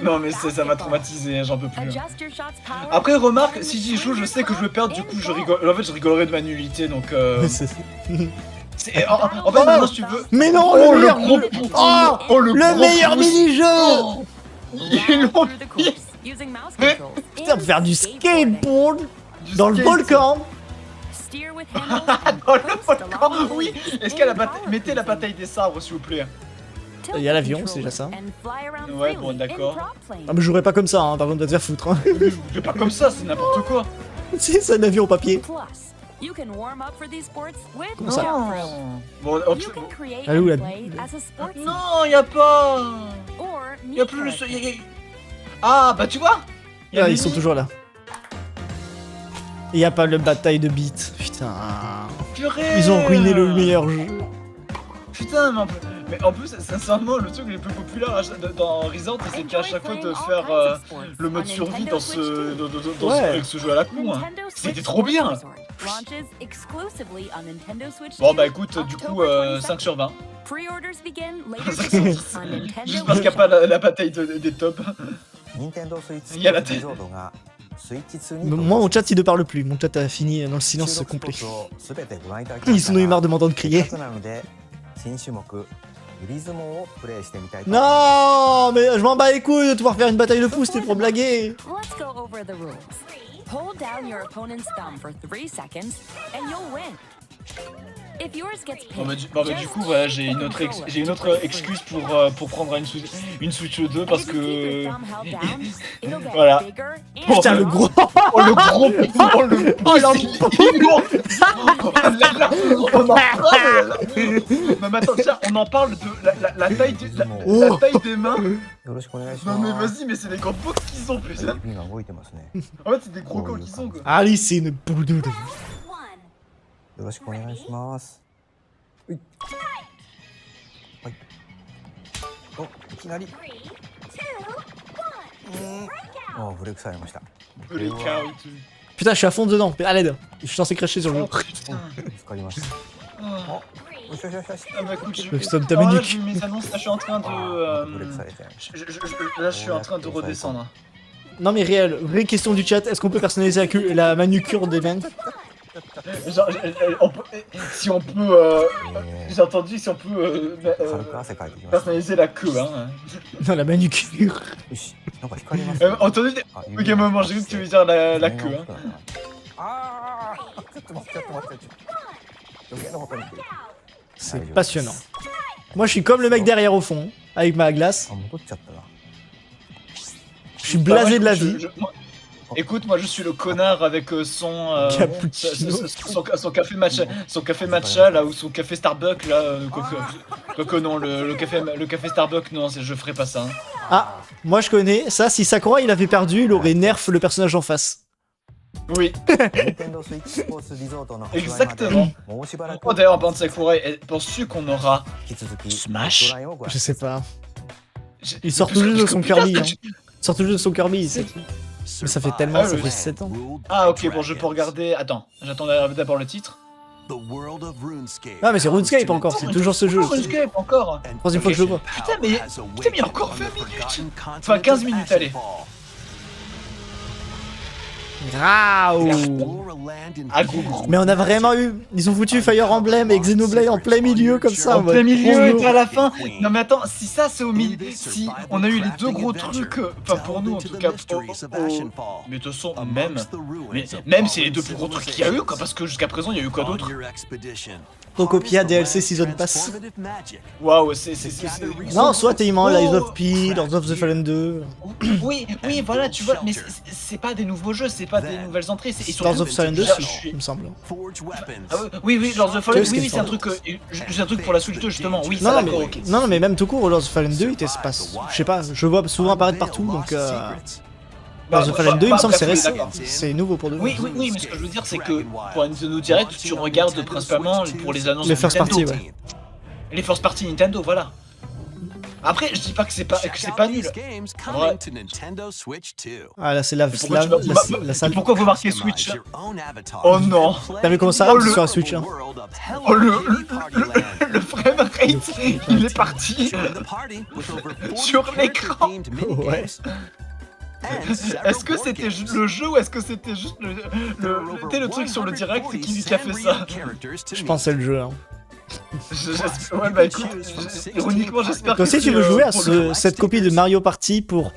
Non mais ça m'a traumatisé, j'en peux plus. Après remarque, si j'y joue, je sais que je vais perdre, du coup je rigole. En fait je rigolerai de ma nullité donc en fait maintenant si tu veux. Mais non, Oh, le meilleur, le gros le meilleur mini-jeu. Ils l'ont mis. Putain, pour faire du skateboard dans le volcan. Dans le volcan, oui. Est-ce qu'il y a la bataille? Mettez la bataille des sabres s'il vous plaît. Il y a l'avion, c'est déjà ça. Ouais, bon, d'accord. Ah mais je jouerais pas comme ça, hein, par contre, va te faire foutre. Hein. Je fais pas comme ça, c'est n'importe quoi. Si, c'est un avion au papier. Comment ça? Bon, Elle est où la... non, y a pas. Y a plus le... Ah, bah tu vois. Ah, ils sont toujours là. Et y a pas le bataille de beat. Putain. Putain. Purée. Ils ont ruiné le meilleur jeu. Putain, mais en plus, sincèrement, le truc le plus populaire dans Resort, c'était à chaque fois de faire le mode survie dans avec ce jeu à la con. Hein. C'était trop bien. Bon bah écoute, du coup, 5 sur 20. Juste parce qu'il n'y a pas la bataille des tops. Il y a la tête. Moi, mon chat, il ne parle plus. Mon chat a fini dans le silence complet. Ils en ont eu marre de m'entendre crier. Non, mais je m'en bats les couilles de devoir faire une bataille de pouces, c'était pour blaguer. Let's go over the rules. Hold down your opponent's thumb for 3 seconds and you'll win. If yours gets picked, Du coup, voilà, j'ai une autre excuse pour prendre une Switch 2 parce que. Voilà. Putain, le gros. Oh, le gros. Oh, le. On en parle. Mais attends, tiens, on en parle de la taille des mains. Non, mais vas-y, mais c'est des gros pocs qu'ils ont, putain. En fait, c'est des gros gros qu'ils ont, quoi. Alice, c'est une boudoune. よろしくお願いします。はい。はい。お、いきなり。Oh,ブレイクされました。Putain, je suis à fond dedans. À l'aide. Je suis censé cracher sur le jeu. 助かりました。あ、よしよしよしよし。Ah bah écoute, Le stop ta nuque. j'ai eu mes annonces, là je suis en train de. Là je suis en train de redescendre. Non, mais réel, vraie question du chat. Est-ce qu'on peut personnaliser la manucure d'Event? Genre, si on peut. J'ai entendu si on peut personnaliser la queue, hein. Non, la manucure. Entendu. Ok, maman, j'ai vu que tu veux dire la queue, hein. C'est passionnant. Moi, je suis comme le mec derrière au fond, avec ma glace. Je suis blasé de la vie. Écoute, moi je suis le connard avec son café matcha là ou son café Starbucks là. Quoique non, le café Starbucks non, je ferai pas ça. Hein. Ah, moi je connais ça. Si Sakura il avait perdu, il aurait nerf le personnage en face. Oui. Exactement. Oh, d'ailleurs, en parlant de Sakura, penses-tu qu'on aura Smash? Je sais pas. Il sort tout juste de son Kirby. Hein. Il sort tout juste de son Kirby. Mais ça fait tellement, ça fait 7 ans. Ah ok, bon je peux regarder, attends, j'attendais d'abord le titre. Ah mais c'est RuneScape encore, c'est toujours ce jeu. RuneScape encore. Troisième fois que je le vois. Putain mais il y a encore 20 minutes. Enfin 15 minutes, allez. Mais on a vraiment eu... Ils ont foutu Fire Emblem et Xenoblade en plein milieu comme ça. En plein milieu et à la fin. Non mais attends, si ça c'est au milieu, si on a eu les deux gros trucs, enfin pour nous en tout cas, mais de toute façon même c'est les deux plus gros trucs qu'il y a eu quoi, parce que jusqu'à présent il y a eu quoi d'autre? Tocopia DLC Season Pass. Waouh, c'est... Non, soit Tayman, Lies of P, Lords of the Fallen 2. Oui, voilà, tu vois, mais c'est pas des nouveaux jeux, c'est pas des nouvelles entrées, c'est Lords of the Fallen 2, il me semble. Oui, Lords of the Fallen, oui, c'est un truc pour la Switch 2 justement, oui, ça d'accord, ok. Non, mais même tout court, Lords of the Fallen 2, il était passe. Je sais pas, je vois souvent apparaître partout, donc... Lords of the Fallen 2, il me semble, c'est récent. C'est nouveau pour de vrai. Oui, mais ce que je veux dire, c'est que pour un Nintendo Direct, tu regardes principalement pour les annonces les first party, ouais. Les first party Nintendo, voilà. Après, je dis pas que c'est pas nul. Ah là, c'est la salle. Pourquoi vous marquez Switch? Oh non. T'as vu comment ça rame sur la Switch, hein? Oh le framerate, il est parti sur l'écran. Ouais. Est-ce que c'était juste le jeu ou est-ce que c'était juste le truc sur le direct qui a fait ça? Je pense que c'est le jeu, hein. Ouais bah écoute, ironiquement j'espère que... Toi aussi tu veux jouer à cette copie de Mario Party pour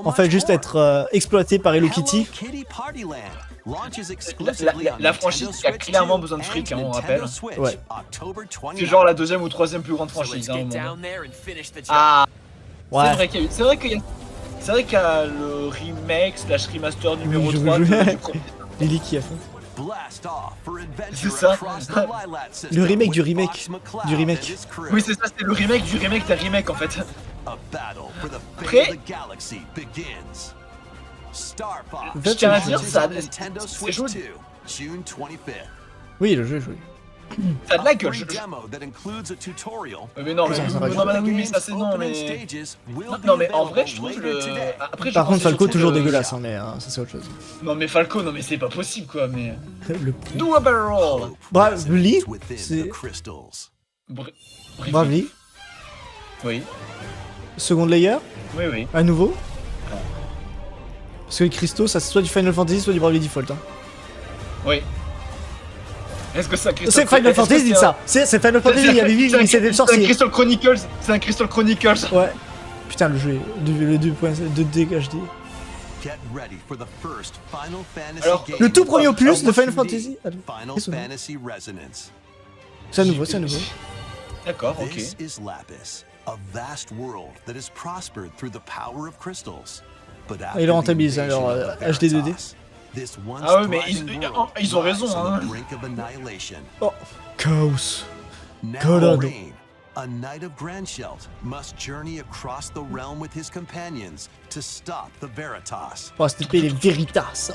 en fait juste être exploité par Hello Kitty? La franchise qui a clairement besoin de fric, hein, on rappelle. Ouais. C'est genre la deuxième ou troisième plus grande franchise, hein, au moment. Ah, ouais. C'est vrai qu'il y a le remake slash remaster numéro 3 Lily qui a fait. C'est ça. Le remake du remake. Oui c'est ça, c'est le remake du remake d'un remake en fait. Après, je tiens à dire ça, c'est joli. Oui, le jeu est joli. Ça a de la gueule. Free demo that includes a tutorial. Mais non, mais Ça, ça va oui, ça c'est non, mais. Non, mais en vrai, je trouve le. Après, Par contre, Falco, toujours le... dégueulasse, hein, mais ça c'est autre chose. Non, mais Falco, non, mais c'est pas possible quoi, mais. Le... Do a barrel roll. Bravely, c'est. Bravely. Oui. Second layer, Oui, oui. à nouveau. Parce que les cristaux, ça c'est soit du Final Fantasy, soit du Bravely Default. Hein. Oui. Est-ce que ça C'est Final Fantasy, dites ça. C'est Final Fantasy, il y avait Vivi, c'est des sorciers. C'est un Crystal Chronicles. C'est un Crystal Chronicles. Ouais. Putain, le jeu est le 2.2D HD. Alors, le tout premier opus de Final Fantasy. Final Fantasy Resonance. C'est à nouveau, c'est à nouveau. D'accord, ok. This is Lapis, a vast world that has prospered through the power of crystals. But Ils le rentabilisent alors HD 2D. Ah ouais, mais ils ont raison, hein. Oh, chaos. Now Colorado. Rain, a knight of Grandshelt, must journey across the realm with his companions to stop the Veritas. Oh, c'était les Veritas.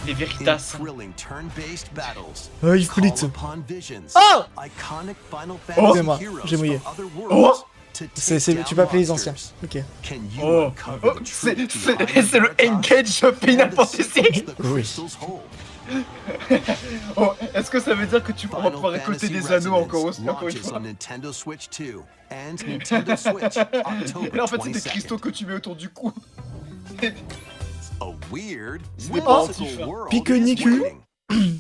Les In Veritas. thrilling turn-based battles, Oh, il call flit. upon visions, Oh iconic Final Excusez-moi, Fantasy heroes j'ai mouillé. from other Oh worlds to take Tu down peux appeler les anciens. monsters. Ok. Can you Oh, uncover the c'est truth behind the le Veritas Engage Final and the Fantasy. secrets the Oui. crystals hold? Oh, est-ce que ça veut dire que tu pourras Final pouvoir récolter Fantasy des anneaux encore Resonance une launches fois? on Nintendo Switch 2 and Nintendo Switch October Et là, en fait, c'est des 22nd. cristaux que tu mets autour du cou. A weird, des Oh, whimsical world Pique-nique. is waiting.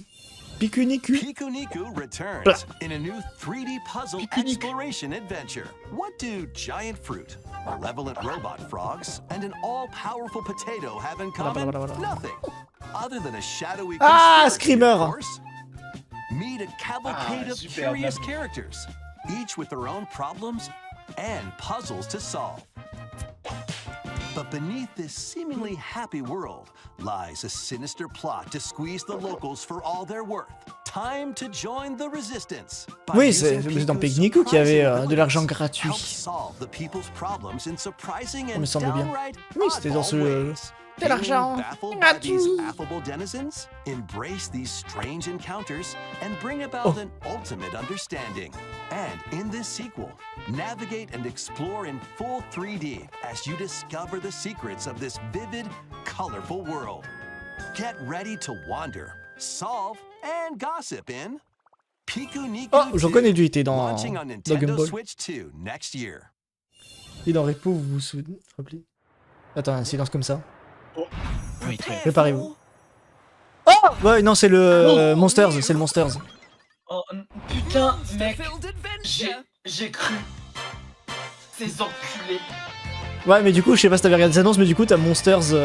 Pikuniku. Pikuniku returns Blah. in a new 3D puzzle Pikuniku. exploration adventure. What do giant fruit, malevolent robot frogs, and an all-powerful potato have in common? Nothing. Other than a shadowy Ah, conspiracy, Screamer. of course. Meet a cavalcade of super, curious bien. characters, each with their own problems and puzzles to solve. But beneath this seemingly happy world lies a sinister plot to squeeze the locals for all they're worth. Time to join the resistance. By Oui, using c'est dans Piku's Pikuniku qu'il y avait surprising de l'argent abilities, gratuit. help solve the people's problems in surprising me and semble bien. downright Oui, c'était dans ce oddball jeu. ways. De l'argent Feeling baffled by these gratuit. affable denizens? Embrace these strange encounters and bring about Oh. an ultimate understanding. And in this sequel, navigate and explore in full 3D as you discover the secrets of this vivid, colorful world. Get ready to wander, solve, and gossip in Pikuniku Oh, j'en 2, connais du, il était dans launching on Dragon Nintendo Ball. Switch 2 next year. Et dans Repo, vous vous souvenez, rappelez. Attends, un silence comme ça. Oui, très. Préparez-vous. Oh ouais, non, c'est le Monsters, c'est le Monsters. Oh, putain, mec, j'ai cru. Ces enculés. Ouais, mais du coup, je sais pas si t'avais regardé les annonces, mais du coup, t'as Monsters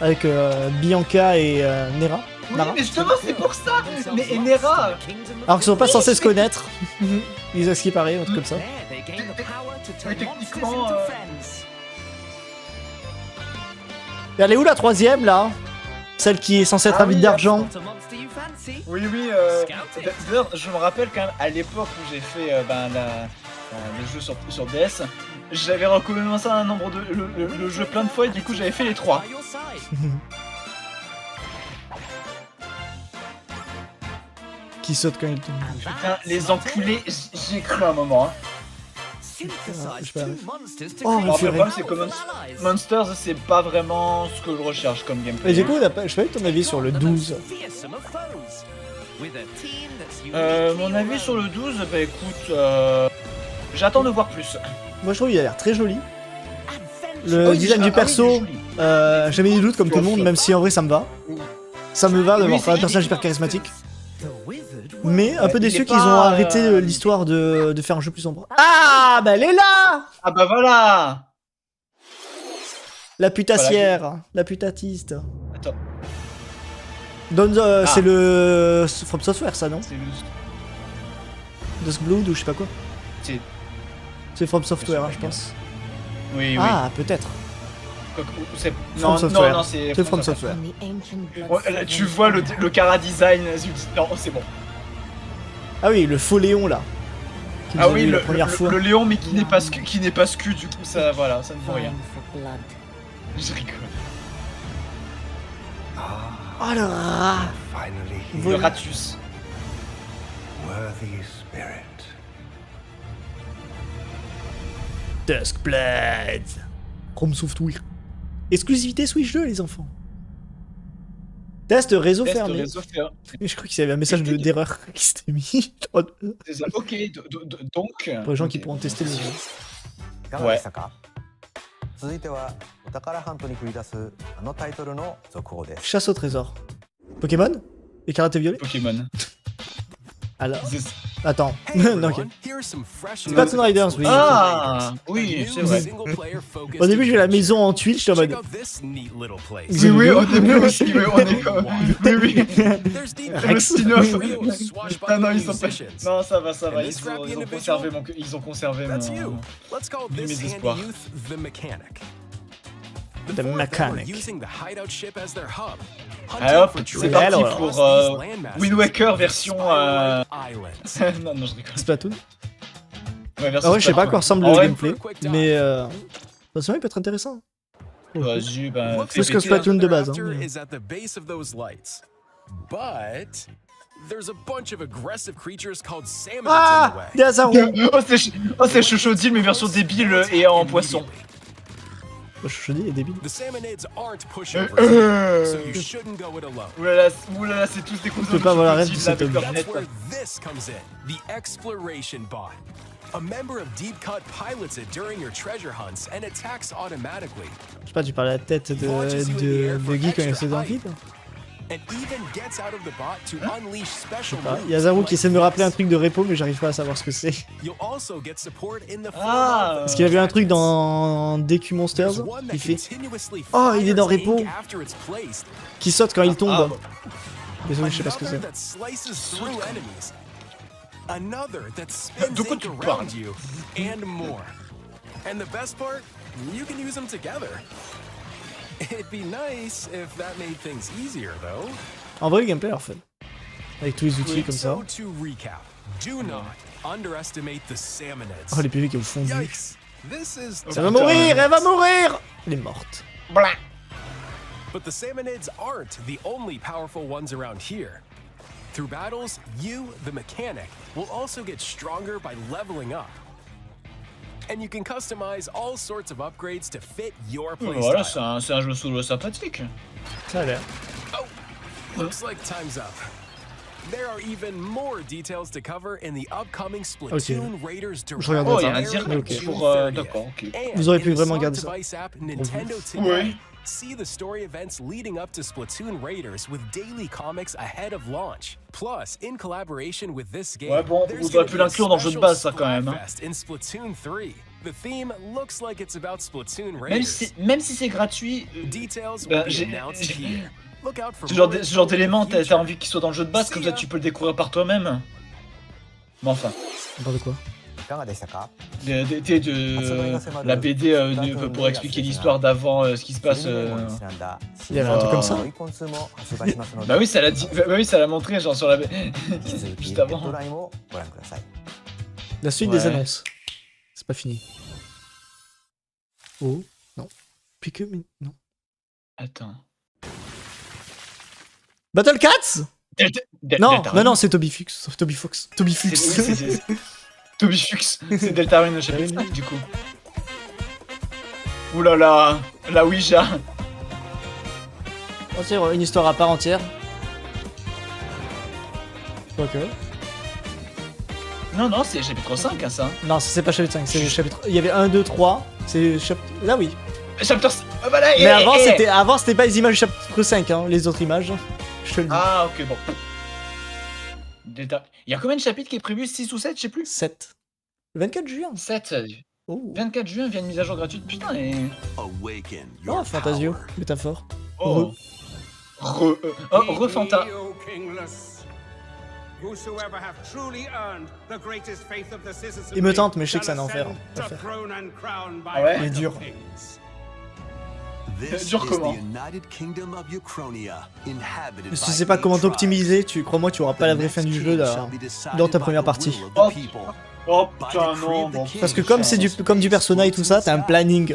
avec Bianca et Nera. Oui, Nara. mais justement, c'est pour ça. Mais et Nera, Alors qu'ils sont pas censés se connaître. Ils ont ce qui paraît, un truc comme ça. techniquement, Et elle est où la troisième là? Celle qui est censée être avide d'argent. oui, d'ailleurs, je me rappelle quand même à l'époque où j'ai fait le jeu sur DS, j'avais recommencé un nombre de le jeu plein de fois et du coup j'avais fait les 3. Qui saute quand il tombe. Putain, les enculés, j'ai cru à un moment. Hein. Je sais pas. Oh, Alors, le purée. problème c'est que Monsters c'est pas vraiment ce que je recherche comme gameplay. Et du coup, je sais pas eu ton avis sur le 12. Mon avis sur le 12, bah écoute, j'attends de voir plus. Moi, je trouve qu'il a l'air très joli. Le Oui, design ah du oui, perso, il est joli. j'ai mis des doutes comme tout le monde, même si en vrai ça me va. Ça me va d'avoir Oui, un c'est- personnage hyper charismatique. Mais un peu il déçu est qu'ils ont pas, arrêté l'histoire de faire un jeu plus sombre. Ah, bah elle est là! Ah bah voilà. La putassière, la putatiste. Attends, C'est le From Software ça, non? c'est le... Duskblood ou je sais pas quoi. C'est... C'est From Software, hein, sûr, je pense. Oui, oui. Ah, peut-être. C'est... From Non, Software. non, c'est... C'est From Software. And the ancient Ouais, là, tu vois le Cara design, non, c'est bon. Ah oui, le faux Léon là. Qui nous Ah a oui, vu le, la première fois. le Léon, mais qui n'est pas scu, du coup, ça, voilà, ça ne vaut rien. for blood. Je rigole. Oh le rat. Finally Le here. Ratus. Worthy spirit. Duskblade. Chrome Software. Exclusivité Switch 2 les enfants. Test réseau Test fermé. réseau fermé. Mais je crois qu'il y avait un message d'erreur qui s'était mis. C'est ça. Ok, donc. Pour les gens qui pourront tester le jeu. いかがでしたか？続いてはお宝ハントに繰り出すあのタイトルの続報です。 Chasse au trésor. Pokémon et karaté violet. Pokémon. Alors, C'est- attends. Hey non, ok. everyone, here's some fresh Splatoon Riders, oui. Ah, oui, c'est vrai. Au début, j'ai la maison en tuile, j'étais en mode. Oui, oui, au début aussi, oui, on est comme. Oui, oui. Le spin-off. Ah non, ils sont pas. Non, ça va, ça va. Ils ont conservé mon. Ils ont conservé That's mon. you. Let's call mes this handy espoirs. youth the mechanic. The four of them mechanic. are using the hideout ship as their hub. Allez hop, c'est C'est parti alors. pour Wind Waker version. Islands. Non, non, je rigole. Splatoon. Ouais, version Ah ouais, je sais pas à Splatoon. quoi ressemble En le vrai, gameplay, mais de toute façon, il peut être intéressant. Vas-y, bah. Looks fais Plus que péter, Splatoon hein. de base. After Hein. is at the base of those lights. But there's a bunch of aggressive creatures called salmonids in the Ah, way. des hasards. Oh, c'est Chochodile, mais version débile et en poisson. Je dis, il est débile. The salmonids aren't pushovers, so you shouldn't go it alone. Oulala, c'est tous des cousins. peux pas avoir la rêve de Chochodile cet avec leur homme. That's net. where this comes in, the exploration bot. A member of Deep Cut pilots it during your treasure hunts and attacks automatically, Je sais pas, tu parles à la tête de Guy quand il essaie d'en vide. and even gets out of the bot to unleash special Il y a moves Zarou qui like essaie de me rappeler un this. truc de repo, mais j'arrive pas à savoir ce que c'est. You'll also get support in the Ah, form of Parce qu'il y avait un truc dans DQ There's Monsters, one that il fait continuously Oh, il est dans fires repo. ink after it's placed. qui saute quand il tombe. Ah. Désolé, je sais pas ce que Another c'est. that slices through enemies. Another that spins De quoi ink tu around parles? you, and more. And the best part, you can use them together. It'd be nice if that made things easier, though. En vrai, le gameplay a l'air fun. Avec tous les outils comme ça. So to recap, do not underestimate the salmonids. Oh, les PV qui ont fondu. Yikes! This is Elle va mourir, elle va mourir. Elle est morte. But the salmonids aren't the only powerful ones around here. Through battles, you, the mechanic, will also get stronger by leveling up. And you can customize all sorts of upgrades to fit your Voilà, playstyle. c'est un jeu solo sympathique. Ça a l'air. Oh, looks like time's up. There are even more details to cover in the upcoming Splatoon Raiders Direct. regarde Oh, il y a un ça. direct Ok. pour. D'accord, ok. Vous auriez pu vraiment garder ça. App, Nintendo Oui. Today. See the story events leading up to Splatoon Raiders with daily comics ahead of launch. Plus, in collaboration with this game, Ouais, bon, there's vous gonna auriez pu be a l'inclure dans le jeu de base, ça, quand même, hein. Splatfest in Splatoon 3. The theme looks like it's about Splatoon Même Raiders. si c'est gratuit. Details Bah, will be j'ai- announced here. Look out for Ce genre more ce genre d'élément, in the t'as future. envie qu'il soit dans le jeu de base, comme ça tu peux le découvrir par toi-même. Mais enfin, On parle de quoi? いかがでしたか？ la BD pour expliquer l'histoire d'avant, ce qui se passe. フィルムメモにちなんだ Il y avait un truc comme ça. ロイコン2も発売しますので Bah oui, ça l'a dit. Bah oui, ça l'a montré, genre sur la. 引き続きjuste ヘッ avant. ドラインをご覧ください。 La suite Ouais. des annonces. C'est pas fini. Oh, non. Pikmin, non. Attends. Battle Cats? Non, Deltarune. non, non, c'est Toby Fox. Toby Fox. Toby C'est- Fox. oui, c'est- Toby Fux, c'est Deltarune chapitre 5 du coup. Oulala, la Ouija. On dirait une histoire à part entière. Ok. Non, non, c'est chapitre 5 hein, ça. Non, ça, c'est pas chapitre 5, c'est le chapitre. Il y avait 1, 2, 3. C'est chapitre. Là, oui. Chapitre 5. Ah, voilà, Mais avant, c'était pas les images du chapitre 5, hein, les autres images. Je te le dis. Ah, ok, bon. Il y a combien de chapitres qui est prévu? 6 ou 7, je sais plus. 7. Le 24 juin. 7. Oh. 24 juin vient une mise à jour gratuite, putain, et. Awaken Oh, your Fantasio. power. Métaphore. Oh. Refanta. Il me tente, mais je sais que c'est un enfer. Ah ouais? Il est dur. This Dur is comment? the United Kingdom of Uchronia, inhabited Si tu by sais pas eight comment tribes. t'optimiser, crois-moi, tu auras pas la vraie fin du jeu là, dans ta première partie. Oh, oh putain, non, bon. Parce que comme du Persona et tout ça, t'as un planning.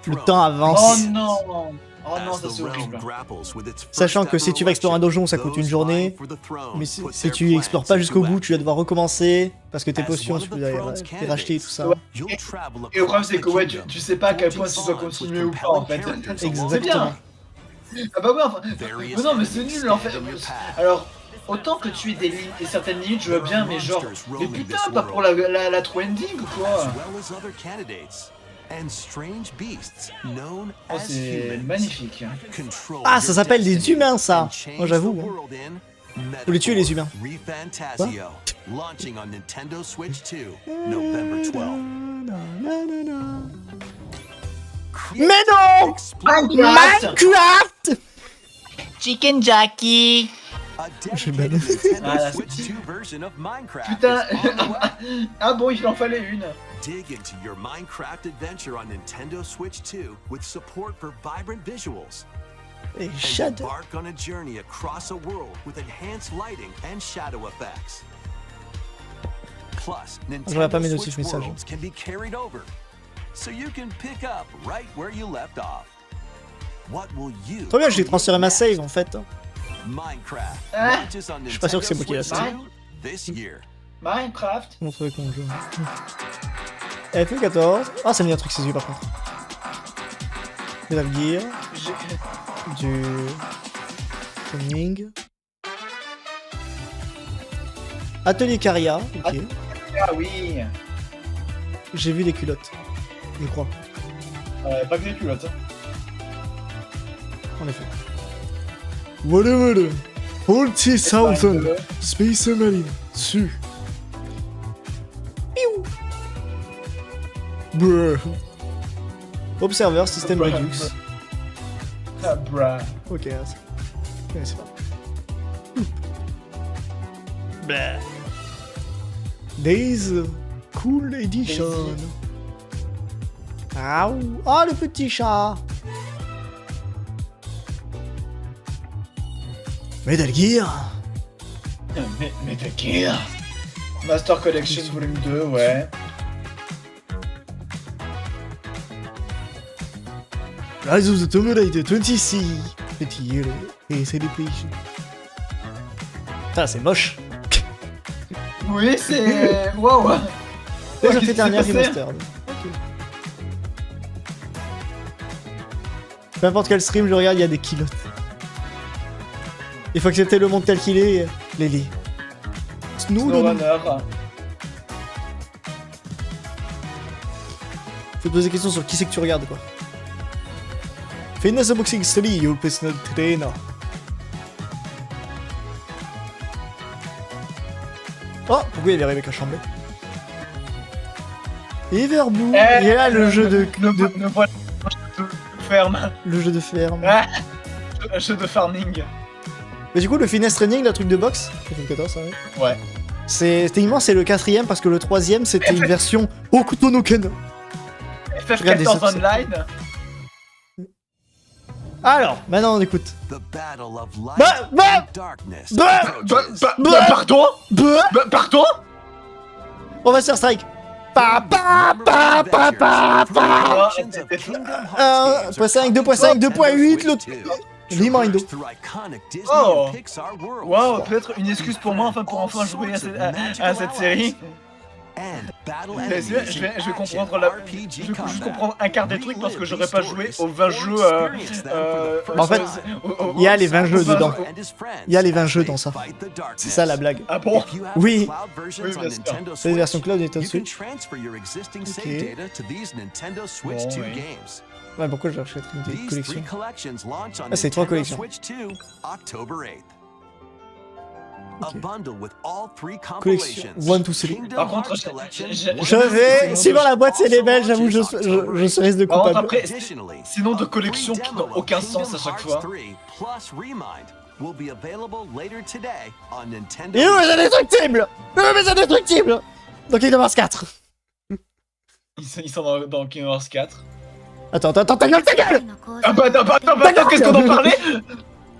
Le temps avance. Oh non. Oh non, As ça the c'est realm horrible. grapples with its Sachant first que si ever tu vas explorer un election, donjon, ça coûte une those journée. vying for the throne Mais si, put si their tu explores plans pas jusqu'au into bout, tu vas devoir recommencer parce que tes As potions, one tu of peux the les throne's racheter et tout ça. candidates, you'll travel Et le problème across c'est the que ouais, kingdom, tu sais pas à quel point tu forging dois bonds with continuer ou pas en fait. compelling characters C'est along Exactement. bien. Ah bah ouais, enfin. Various Mais non, mais c'est enemies nul en fait. stand in your path. Alors, autant que tu aies des certaines limites, je veux bien, mais genre. Mais roaming putain, this pas world. pour la true ending ou quoi? As well as other candidates and strange beasts known Oh, as c'est humans. magnifique. Control Ah, ça your s'appelle des destiny humains, ça. and change Moi, j'avoue, the hein. world in Faut les tuer, les humains. ReFantasio, launching on Nintendo Switch 2, November 12. Mais non! Minecraft! Chicken Jackie! A J'ai dedicated mal. Nintendo Ah, là, Switch 2 version of Minecraft Putain! is on the way. Ah bon, il en fallait une. Dig into your Minecraft adventure on Nintendo Switch 2 with support for vibrant visuals. Et And Shadow. embark on a journey across a world with enhanced lighting and shadow effects. Plus, j'aurais pas mis Nintendo dessus Switch ce message. worlds can be carried over, so you can pick up right where you left off. What will you Trop bien, j'ai create transféré ma next? save en fait. Minecraft Ah, launches on je suis pas sûr que c'est Nintendo moi qui Switch l'a 2 this year. Minecraft. Mon truc, mon jeu. FE14. Ah, ça me dit un truc ses yeux par contre. Metal Gear. Du. Tuning. Atelier Caria. Ok. Ah oui. J'ai vu les culottes. Je crois. Pas que des culottes. Hein. En effet. Voilà. 40,000 Space Marine. Su. Piou. Bruh. Observer, système Bruh. Redux. Ah, bruh. Ok, c'est pas. Blah. Days Cool Edition. Ah, oh, le petit chat. Metal Gear. Metal Gear. Master Collection Volume 2, ouais. Rise of the Tomb Raider 20C. Petit Hero. Et c'est des pays. Putain, c'est moche. Oui, c'est. Waouh! Ça Qu'est-ce fait qui dernière s'est passé? remastered. Peu importe quel stream je regarde, il y a des kilotes. Il faut accepter le monde tel qu'il est, Lily. SnowRunner. Faut te poser des questions sur qui c'est que tu regardes, quoi. Fitness Boxing Study, your personal trainer. Oh, pourquoi il y avait Rebecca Chambly? Everblue, Eh, il y a là le jeu de... Ne voilà pas de ferme. Le jeu de ferme. Ah, un jeu de farming. Mais du coup, le Finesse Training, le truc de boxe, FF14, ça, ouais. Ouais. C'était immense, c'est le 4ème parce que le 3ème c'était une version Hokuto no Ken. Regarde des FF14 sorties. Online. Alors, maintenant on écoute. The battle of light Bah, and darkness approaches. Pardon? Pardon? On va se faire strike. Generations of Kingdom Hearts games are 1.5, 2.5, coming to 2.8, Nintendo l'autre. Switch 2. Remindo. Through iconic Disney Oh. and Pixar worlds. Waouh, peut-être une excuse pour moi, pour enfin jouer à cette série. And battle Je enemies vais, in je vais action comprendre la. RPG Je vais juste combat. comprendre un quart des trucs parce que j'aurais pas joué aux 20 jeux. En fait, il y a les 20 jeux dedans. Il y a les 20 jeux dans ça. Fight the darkness. C'est ça la blague. Ah bon? If you have Oui. the cloud versions Oui, on bien sûr. Nintendo C'est les versions Switch, cloud Nintendo you can Switch. transfer your existing Ok. save data to these Nintendo Switch Bon, 2 oui. games. Ouais, pourquoi je cherchais une These collection? three collections launch on Ah, c'est 3 Nintendo collections. Switch 2, October 8th. A Ok. bundle with all three Collection, compilations. 1, 2, 3. Kingdom Par contre, Hearts je- Collection je- will Je be vais, available suivant la boîte, c'est les belges, also j'avoue, je serais de Par contre, coupable. après, Additionally, sinon de a collections free qui demo n'ont of aucun Kingdom sens à chaque Hearts fois. 3 plus Remind will be available later today on Nintendo. Et où les indestructibles? Les indestructibles! Donc Kingdom Hearts 4. Ils sont dans Kingdom Hearts 4. Attends, ta gueule! Ah bah attends, qu'est-ce qu'on en parlait?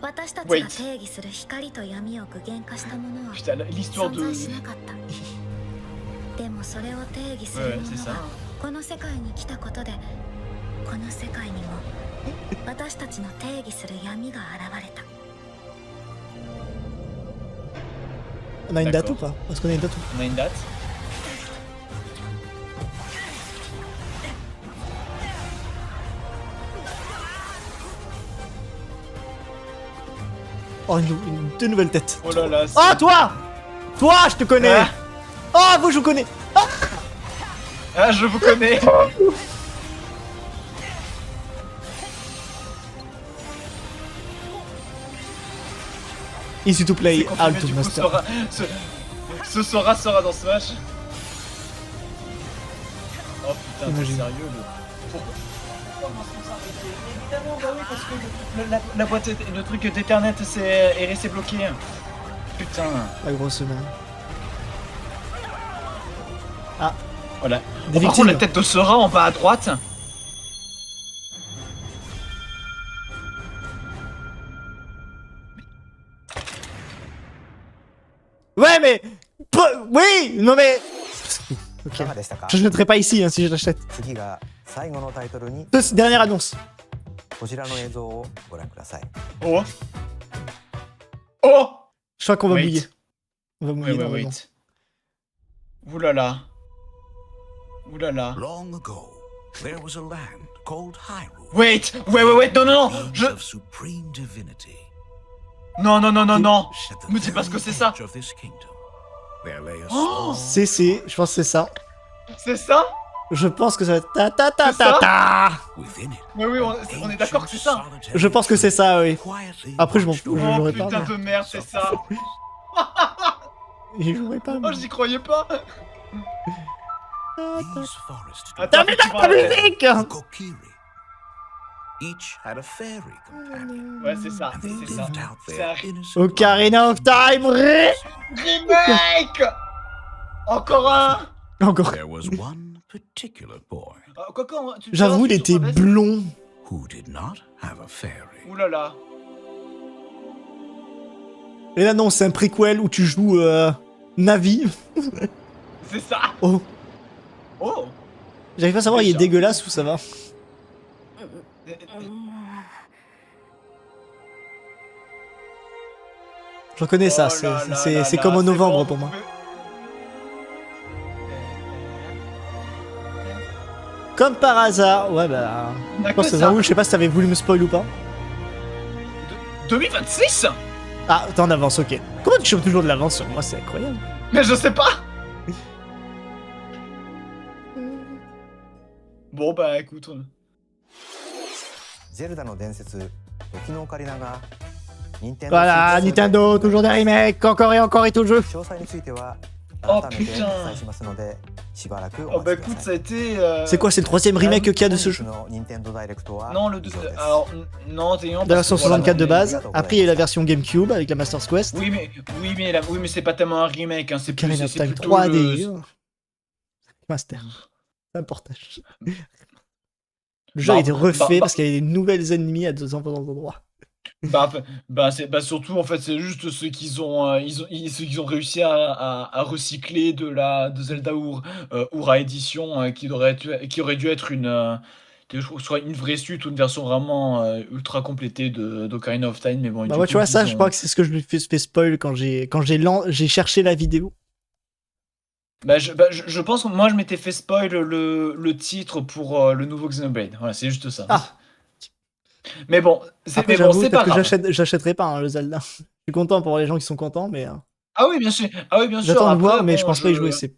私たち Wait. が定義する光と闇を具現化したものは Putain, l'histoire 存 de. 在しなかったでもそれを定義す Ouais, るも c'est の ça. がこの世界に来たことでこの世界にも私たちの定義する闇が現れた。 On a une date ou D'accord. pas? Est-ce qu'on a une date ou pas? On a une date. Oh, deux nouvelles têtes. Oh là là. Oh, toi! Toi, je te connais! Ah. Oh, vous, je vous connais! Ah, je vous connais. Easy to play, C'est confirmé, out du of coup, master. ce sera dans Smash. Oh putain, t'es Imagine. sérieux le... Pourquoi Évidemment, bah oui, parce que la boîte, le truc d'Ethernet est resté bloqué. Putain. La grosse main. Ah, Voilà. des Par contre, la victimes. tête de Sora en bas à droite. Ouais, mais. Oui! Non, mais. Ok. いかがでしたか Je l'achèterai pas ici hein, si je l'achète. 次が最後のタイトルに Dernière annonce. こちらの映像をご覧ください。 Oh. Oh. Je crois qu'on va Wait. mouiller. On va mouiller. Wait, normalement. wait. Oulala. Oulala. Long ago, there was a land called Hyrule. Wait, non, non, non. Je... Of supreme divinity. Non, non, non, non, non. At the Me dis pas ce que c'est ça. edge of this kingdom, there lay a Oh. small C'est, je pense que c'est ça. C'est ça? Je pense que ça va être ta ta ta C'est ta ça ta. within it. Mais oui, on est d'accord que c'est ça. Je pense que c'est ça, oui. Quietly Après, je m'en watched fous, Oh j'aurais pas. putain mais- de merde, c'est ça. Je jouerai pas. Oh, mais- j'y croyais pas. these forests Attends, mais tu vois, musique! the Kokiri. Each had a fairy companion, Ouais, c'est ça, and they c'est ça. lived out C'est their un innocent Ocarina of Time, remake. Encore un. Encore. There was one particular boy J'avoue, il était blond. who did not have a fairy. Oulala. Et là, non, c'est un prequel où tu joues Navi. C'est ça. Oh. Oh. J'arrive pas à savoir, il est Déjà. dégueulasse ou ça va. Je reconnais ça, Oh là là c'est là c'est là, comme en c'est novembre bon. pour moi. Comme par hasard, ouais bah... On a Je pense que que ça. j'avoue, je sais pas si t'avais voulu me spoil ou pas. 2026. Ah, t'es en avance, ok. Comment tu chopes toujours de l'avance sur moi, c'est incroyable. Mais je sais pas. Bon bah écoute. ゼルダの伝説時のオカリナが任天堂 Voilà, Nintendo, toujours des remakes, encore et encore et toujours. 詳細については Oh, 改めてお putain. 伝えしますのでしばらく Oh お bah 待ちく écoute, だ ça さ a い。 été. C'est quoi, c'est le troisième remake qu'il y a de ce jeu? 本日の任天堂ダイレクトは Non, le 以上です。 alors non, t'es La version 64 de base, voilà. après il y a eu la version GameCube avec la Master's Quest. Oui mais c'est pas tellement un remake, hein. C'est plus, Ocarina of c'est Time plutôt 3D. le... Master. C'est un portage. Le jeu a Bah, été refait bah, parce qu'il y avait des nouvelles ennemis à deux endroits. Bah surtout en fait c'est juste ceux qu'ils ont ceux qu'ils ont réussi à recycler de Zelda Ura Edition qui aurait dû être une soit une vraie suite ou une version vraiment ultra complétée d'Ocarina of Time, mais bon. Bah du moi coup, tu vois ça, ils je ont- crois que c'est ce que je lui fais spoil quand j'ai cherché la vidéo. je pense que moi je m'étais fait spoil le titre pour le nouveau Xenoblade. Voilà, c'est juste ça. Ah. Mais bon, c'est Après mais bon, j'avoue c'est peut-être pas que grave. j'achèterai pas hein, le Zelda. Je suis content pour les gens qui sont contents mais Ah oui, bien sûr. Ah oui, bien sûr. j'attends de Après, voir mais bon, je pense pas y jouer. C'est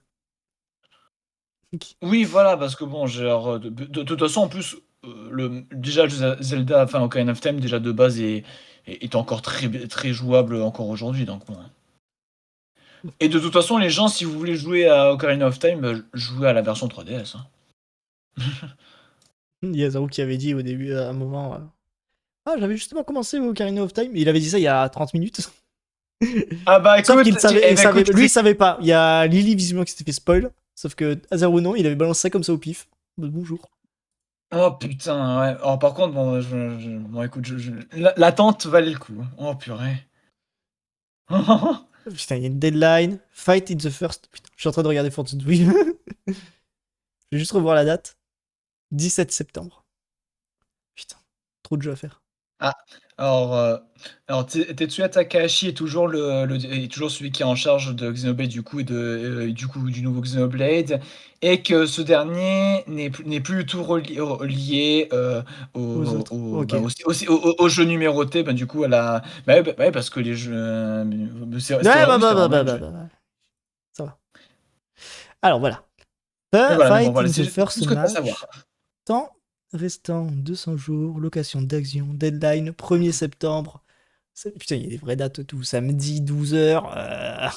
Oui, voilà, parce que bon, genre, de toute façon, en plus, déjà, le Zelda, enfin, Ocarina of Time, déjà de base, est encore très jouable encore aujourd'hui, donc bon. Et de toute façon, les gens, si vous voulez jouer à Ocarina of Time, bah, jouez à la version 3DS. Hein. Il y a Zaro qui avait dit au début à un moment ah j'avais justement commencé Ocarina of Time. Il avait dit ça il y a 30 minutes. Ah bah Sauf écoute, qu'il savait, écoute, lui il savait pas. Il y a Lily visiblement qui s'était fait spoil. Sauf que Hazaru non, il avait balancé ça comme ça au pif. Bonjour. Oh putain, ouais. Oh, par contre, bon, bon écoute, l'attente valait le coup. Oh purée. Putain, il y a une deadline. Fight in the first. Putain, je suis en train de regarder Fortnite. Oui. Je vais juste revoir la date. 17 septembre. Putain. trop de jeux à faire. Ah, alors Tetsuya Takahashi est toujours est toujours celui qui est en charge de Xenoblade du coup et du nouveau Xenoblade, et que ce dernier n'est plus du tout lié Aux autres. Ok. aux jeux numérotés, du coup à la ouais, parce que les jeux c'est Ouais, c'était bah, vraiment le jeu. ça va. Alors voilà. Mais voilà, mais Fight bon, voilà, in c'est the tout first ce que tu as à match. savoir. Temps restant 200 jours, location d'action, deadline 1er septembre. Putain, il y a des vraies dates tout. Samedi 12h,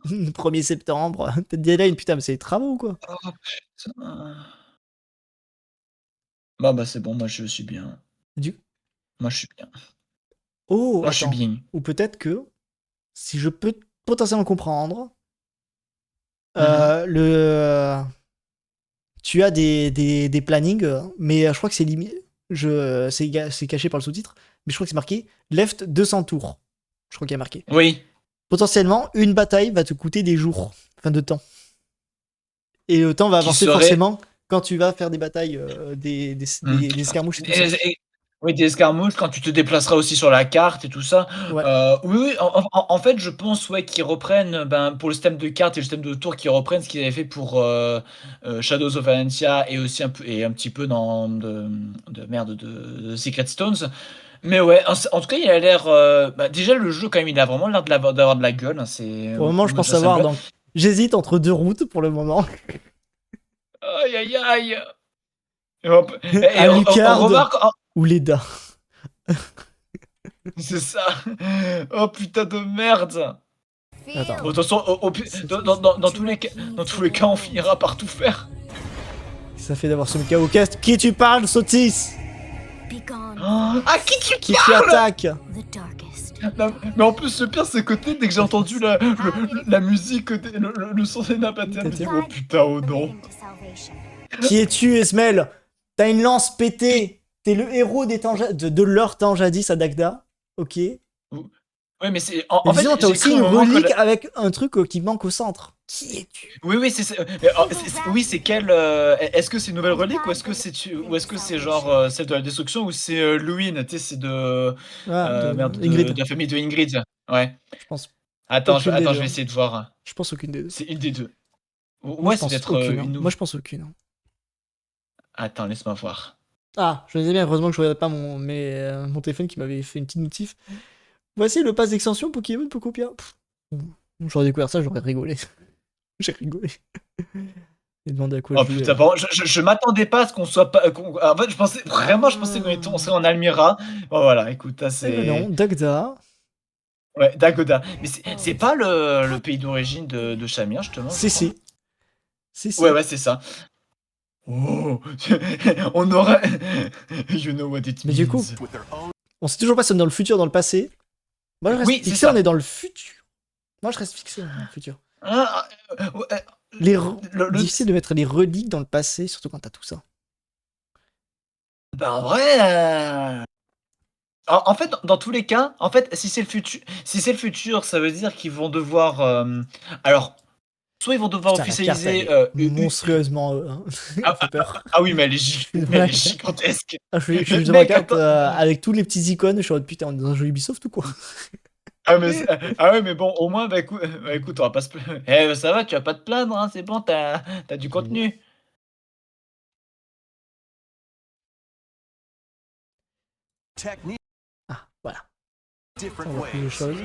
1er septembre. Deadline, putain, mais c'est des travaux quoi. Oh putain. Bah c'est bon, moi je suis bien. Moi je suis bien. Oh, Moi je suis attends. bien. Ou peut-être que, si je peux potentiellement comprendre, tu as des plannings, mais je crois que c'est limité. C'est caché par le sous-titre, mais je crois que c'est marqué Left 200 tours. Je crois qu'il y a marqué. Oui. Potentiellement, une bataille va te coûter des jours, enfin de temps. Et le temps va avancer forcément quand tu vas faire des batailles, des escarmouches et tout ça. Oui, des escarmouches, quand tu te déplaceras aussi sur la carte et tout ça. Ouais. Oui, en fait, je pense qu'ils reprennent, pour le système de cartes et le système de tours, qu'ils reprennent ce qu'ils avaient fait pour Shadows of Valentia, et aussi un petit peu dans de Secret Stones. Mais ouais, en tout cas, il a l'air. Déjà, le jeu, quand même, il a vraiment l'air d'avoir de la gueule. Pour le moment, je pense savoir. Donc, j'hésite entre deux routes pour le moment. Aïe, aïe, aïe. Alucard ou Leda. C'est ça. Oh putain de merde. Attends. De toute façon, dans tous les cas, on finira par tout faire. Ça fait d'avoir ce mec au cast. Qui tu parles, Sotis? Ah, qui tu attaques? Non, mais en plus, le pire, c'est que dès que j'ai entendu la musique, le son des nappes, je me dis, oh putain, oh non. Qui es-tu, Esmel? T'as une lance pétée. T'es le héros de leur temps jadis à Dagda. Ok. Ouais, mais c'est. En fait, t'as aussi une relique avec un truc qui manque au centre. Qui es-tu? Oui, c'est. Oui, c'est quelle. Est-ce que c'est une nouvelle relique, ou est-ce que c'est genre celle de la destruction, ou c'est Luin, tu sais, c'est de. Ingrid. De la famille de Ingrid. Ouais. Je pense. Attends, je vais essayer de voir. Je pense aucune des deux. C'est une des deux. Ouais, c'est peut-être une. Moi, je pense aucune. Attends, laisse-moi voir. Ah, je me disais bien, heureusement que je regardais pas mon téléphone qui m'avait fait une petite notif. Voici le pass d'extension Pokémon Pokopia. J'aurais découvert ça, j'aurais rigolé. J'ai rigolé. Et demandé à quoi je putain, bon, je m'attendais pas à ce qu'on soit pas. En fait, je pensais qu'on serait en Almira. Bon, voilà, écoute, là, c'est. Non, Dagda. Ouais, Dagoda. Mais c'est pas le pays d'origine de Shamir, justement. Si. Ouais, c'est ça. Oh, on aurait. You know what it means. Mais du coup, on sait toujours pas si on est dans le futur, dans le passé. Moi, je reste fixé, on est dans le futur. Moi, je reste fixé dans le futur. Difficile de mettre les reliques dans le passé, surtout quand t'as tout ça. En vrai. En fait, dans tous les cas, en fait, si c'est le futur, ça veut dire qu'ils vont devoir. Alors. Soit ils vont devoir officialiser monstrueusement fait peur. Ah oui, mais elle est gigantesque. Je suis devant la carte avec tous les petits icônes, je suis en mode putain, on est dans un jeu Ubisoft ou quoi? Ah ouais, mais bon, au moins, écoute, on va pas se plaindre. Ça va, tu vas pas te plaindre, hein, c'est bon, t'as du contenu. Ah, voilà. On voit plus de choses.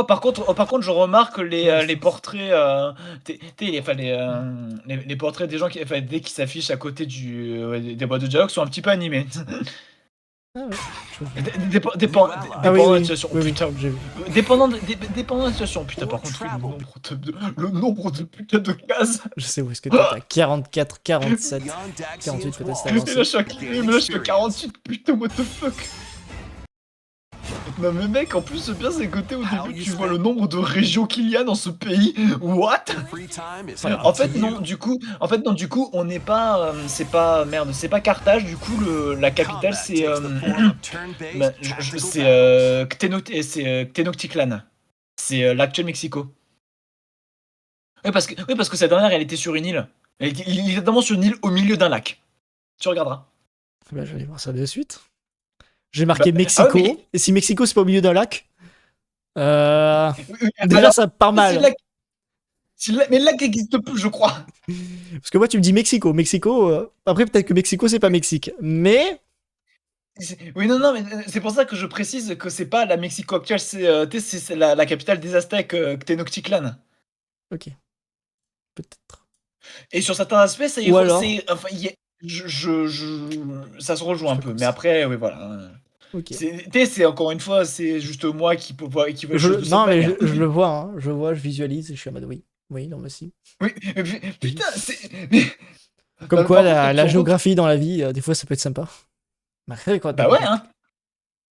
Par contre, je remarque les portraits, les portraits des gens dès qu'ils s'affichent à côté des boîtes de dialogue sont un petit peu animés. Ah ouais. Dépendant de la situation. Putain, dépendant de la situation. Putain, par contre, le nombre de putain de cases. Je sais où est-ce que t'as 44, 47, 48 peut-être. Mais là, je suis à 48, putain, what the fuck. Non mais mec, en plus le bien c'est que au début tu vois le nombre de régions qu'il y a dans ce pays. What? En fait non, du coup, on n'est pas, c'est pas Carthage. Du coup la capitale c'est Tenochtitlan. C'est l'actuel Mexico. Oui parce que sa dernière elle était sur une île. Il est notamment sur une île au milieu d'un lac. Tu regarderas. Bah, je vais aller voir ça de suite. J'ai marqué Mexico. ah ouais, Et si Mexico, c'est pas au milieu d'un lac, Oui, déjà, alors, ça part si mal. le lac- mais le lac n'existe plus, je crois. Parce que moi, tu me dis Mexico. Mexico, après, peut-être que Mexico, c'est pas Mexique. Mais. Oui, non, mais c'est pour ça que je précise que c'est pas la Mexico actuelle, c'est la capitale des Aztèques, Tenochtitlan. Ok. Peut-être. Et sur certains aspects, ça y Ou alors. enfin, ça se rejoint Je un fais peu. comme Mais ça. après, oui, voilà. Ok. C'est encore une fois, c'est juste moi qui vois les choses de cette Non, mais manière. je le vois, hein. Je vois, je visualise, et je suis en mode oui. Oui, non, mais si. Oui, mais putain, mais... Comme Bah, quoi, par contre, la géographie dans la vie, des fois, ça peut être sympa. Bah, quoi, Bah ouais, hein.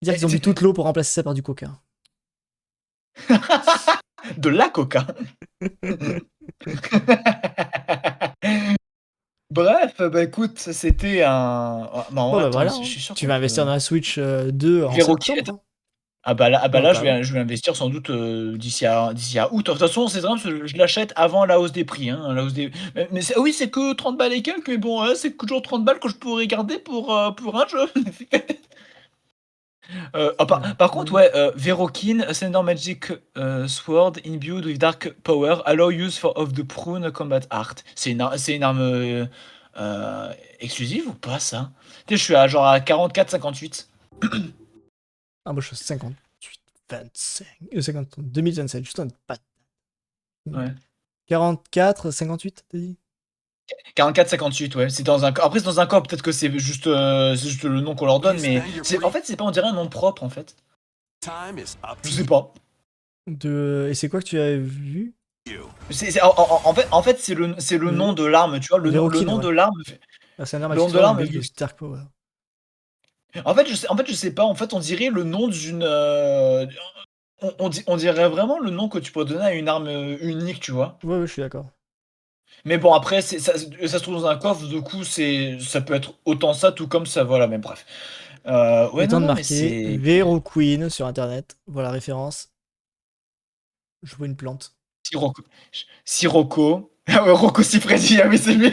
dire qu'ils ont bu toute l'eau pour remplacer ça par du coca. De la coca. Bref, bah écoute, c'était un. Bah, Bon, bah attends, voilà. je suis sûr Tu qu'on vas peut- investir dans la Switch 2 en Veroki- septembre. Hein. Ah bah là, Ouais, je quand même. vais investir sans doute d'ici à août. De toute façon, c'est vrai parce que je l'achète avant la hausse des prix. Hein, la hausse des... Mais oui, c'est que 30 balles et quelques, mais bon, c'est toujours 30 balles que je pourrais garder pour un jeu. Par contre, ouais, Verokin, a Sender Magic Sword imbued with Dark Power, allow use of the Prune Combat Art. C'est une arme exclusive ou pas, ça? Tu sais, je suis à genre à 44-58. Ah, moi, je suis 58, 25, 50, 2027, juste un pas. Ouais. 44, 58, t'as dit 44-58, ouais. Après, c'est dans un corps, peut-être que c'est juste le nom qu'on leur donne, mais en fait, c'est pas, on dirait un nom propre, en fait. Time is up to Je sais pas. Et c'est quoi que tu as vu you. En fait, c'est le nom de l'arme, tu vois. Le Verokin, nom ouais. de l'arme. C'est un arme Le nom de accessoire, l'arme, une build de Dark Power. En fait, je sais pas. En fait, on dirait le nom d'une. On dirait vraiment le nom que tu pourrais donner à une arme unique, tu vois. Ouais, je suis d'accord. Mais bon, après, ça se trouve dans un coffre, du coup, ça peut être autant ça, tout comme ça, voilà, mais bref. Ouais, Le temps de non, mais marquer c'est. Vero Queen sur internet. Voilà la référence. Je vois une plante. Sirocco. Ah ouais, Rocco Siffredi, ah oui, c'est lui.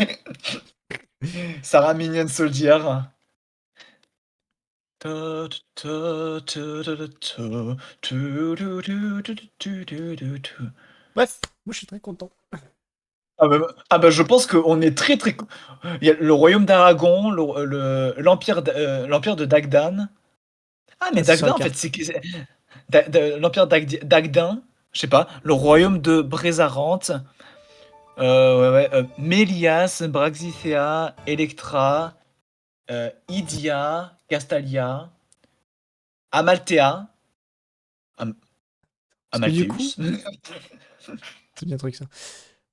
Sarah Minion Soldier. Bref, moi je suis très content. Je pense qu'on est très très. Il y a le royaume d'Aragon, l'empire de Dagdan. Ah, mais Ah, c'est sur la Dagdan, en fait, carte. l'empire Dagdan, je sais pas, le royaume de Brézarante, Mélias, Braxithea, Electra, Idia, Castalia, Amalthea, Parce que du coup, Amaltheus. c'est bien un truc ça.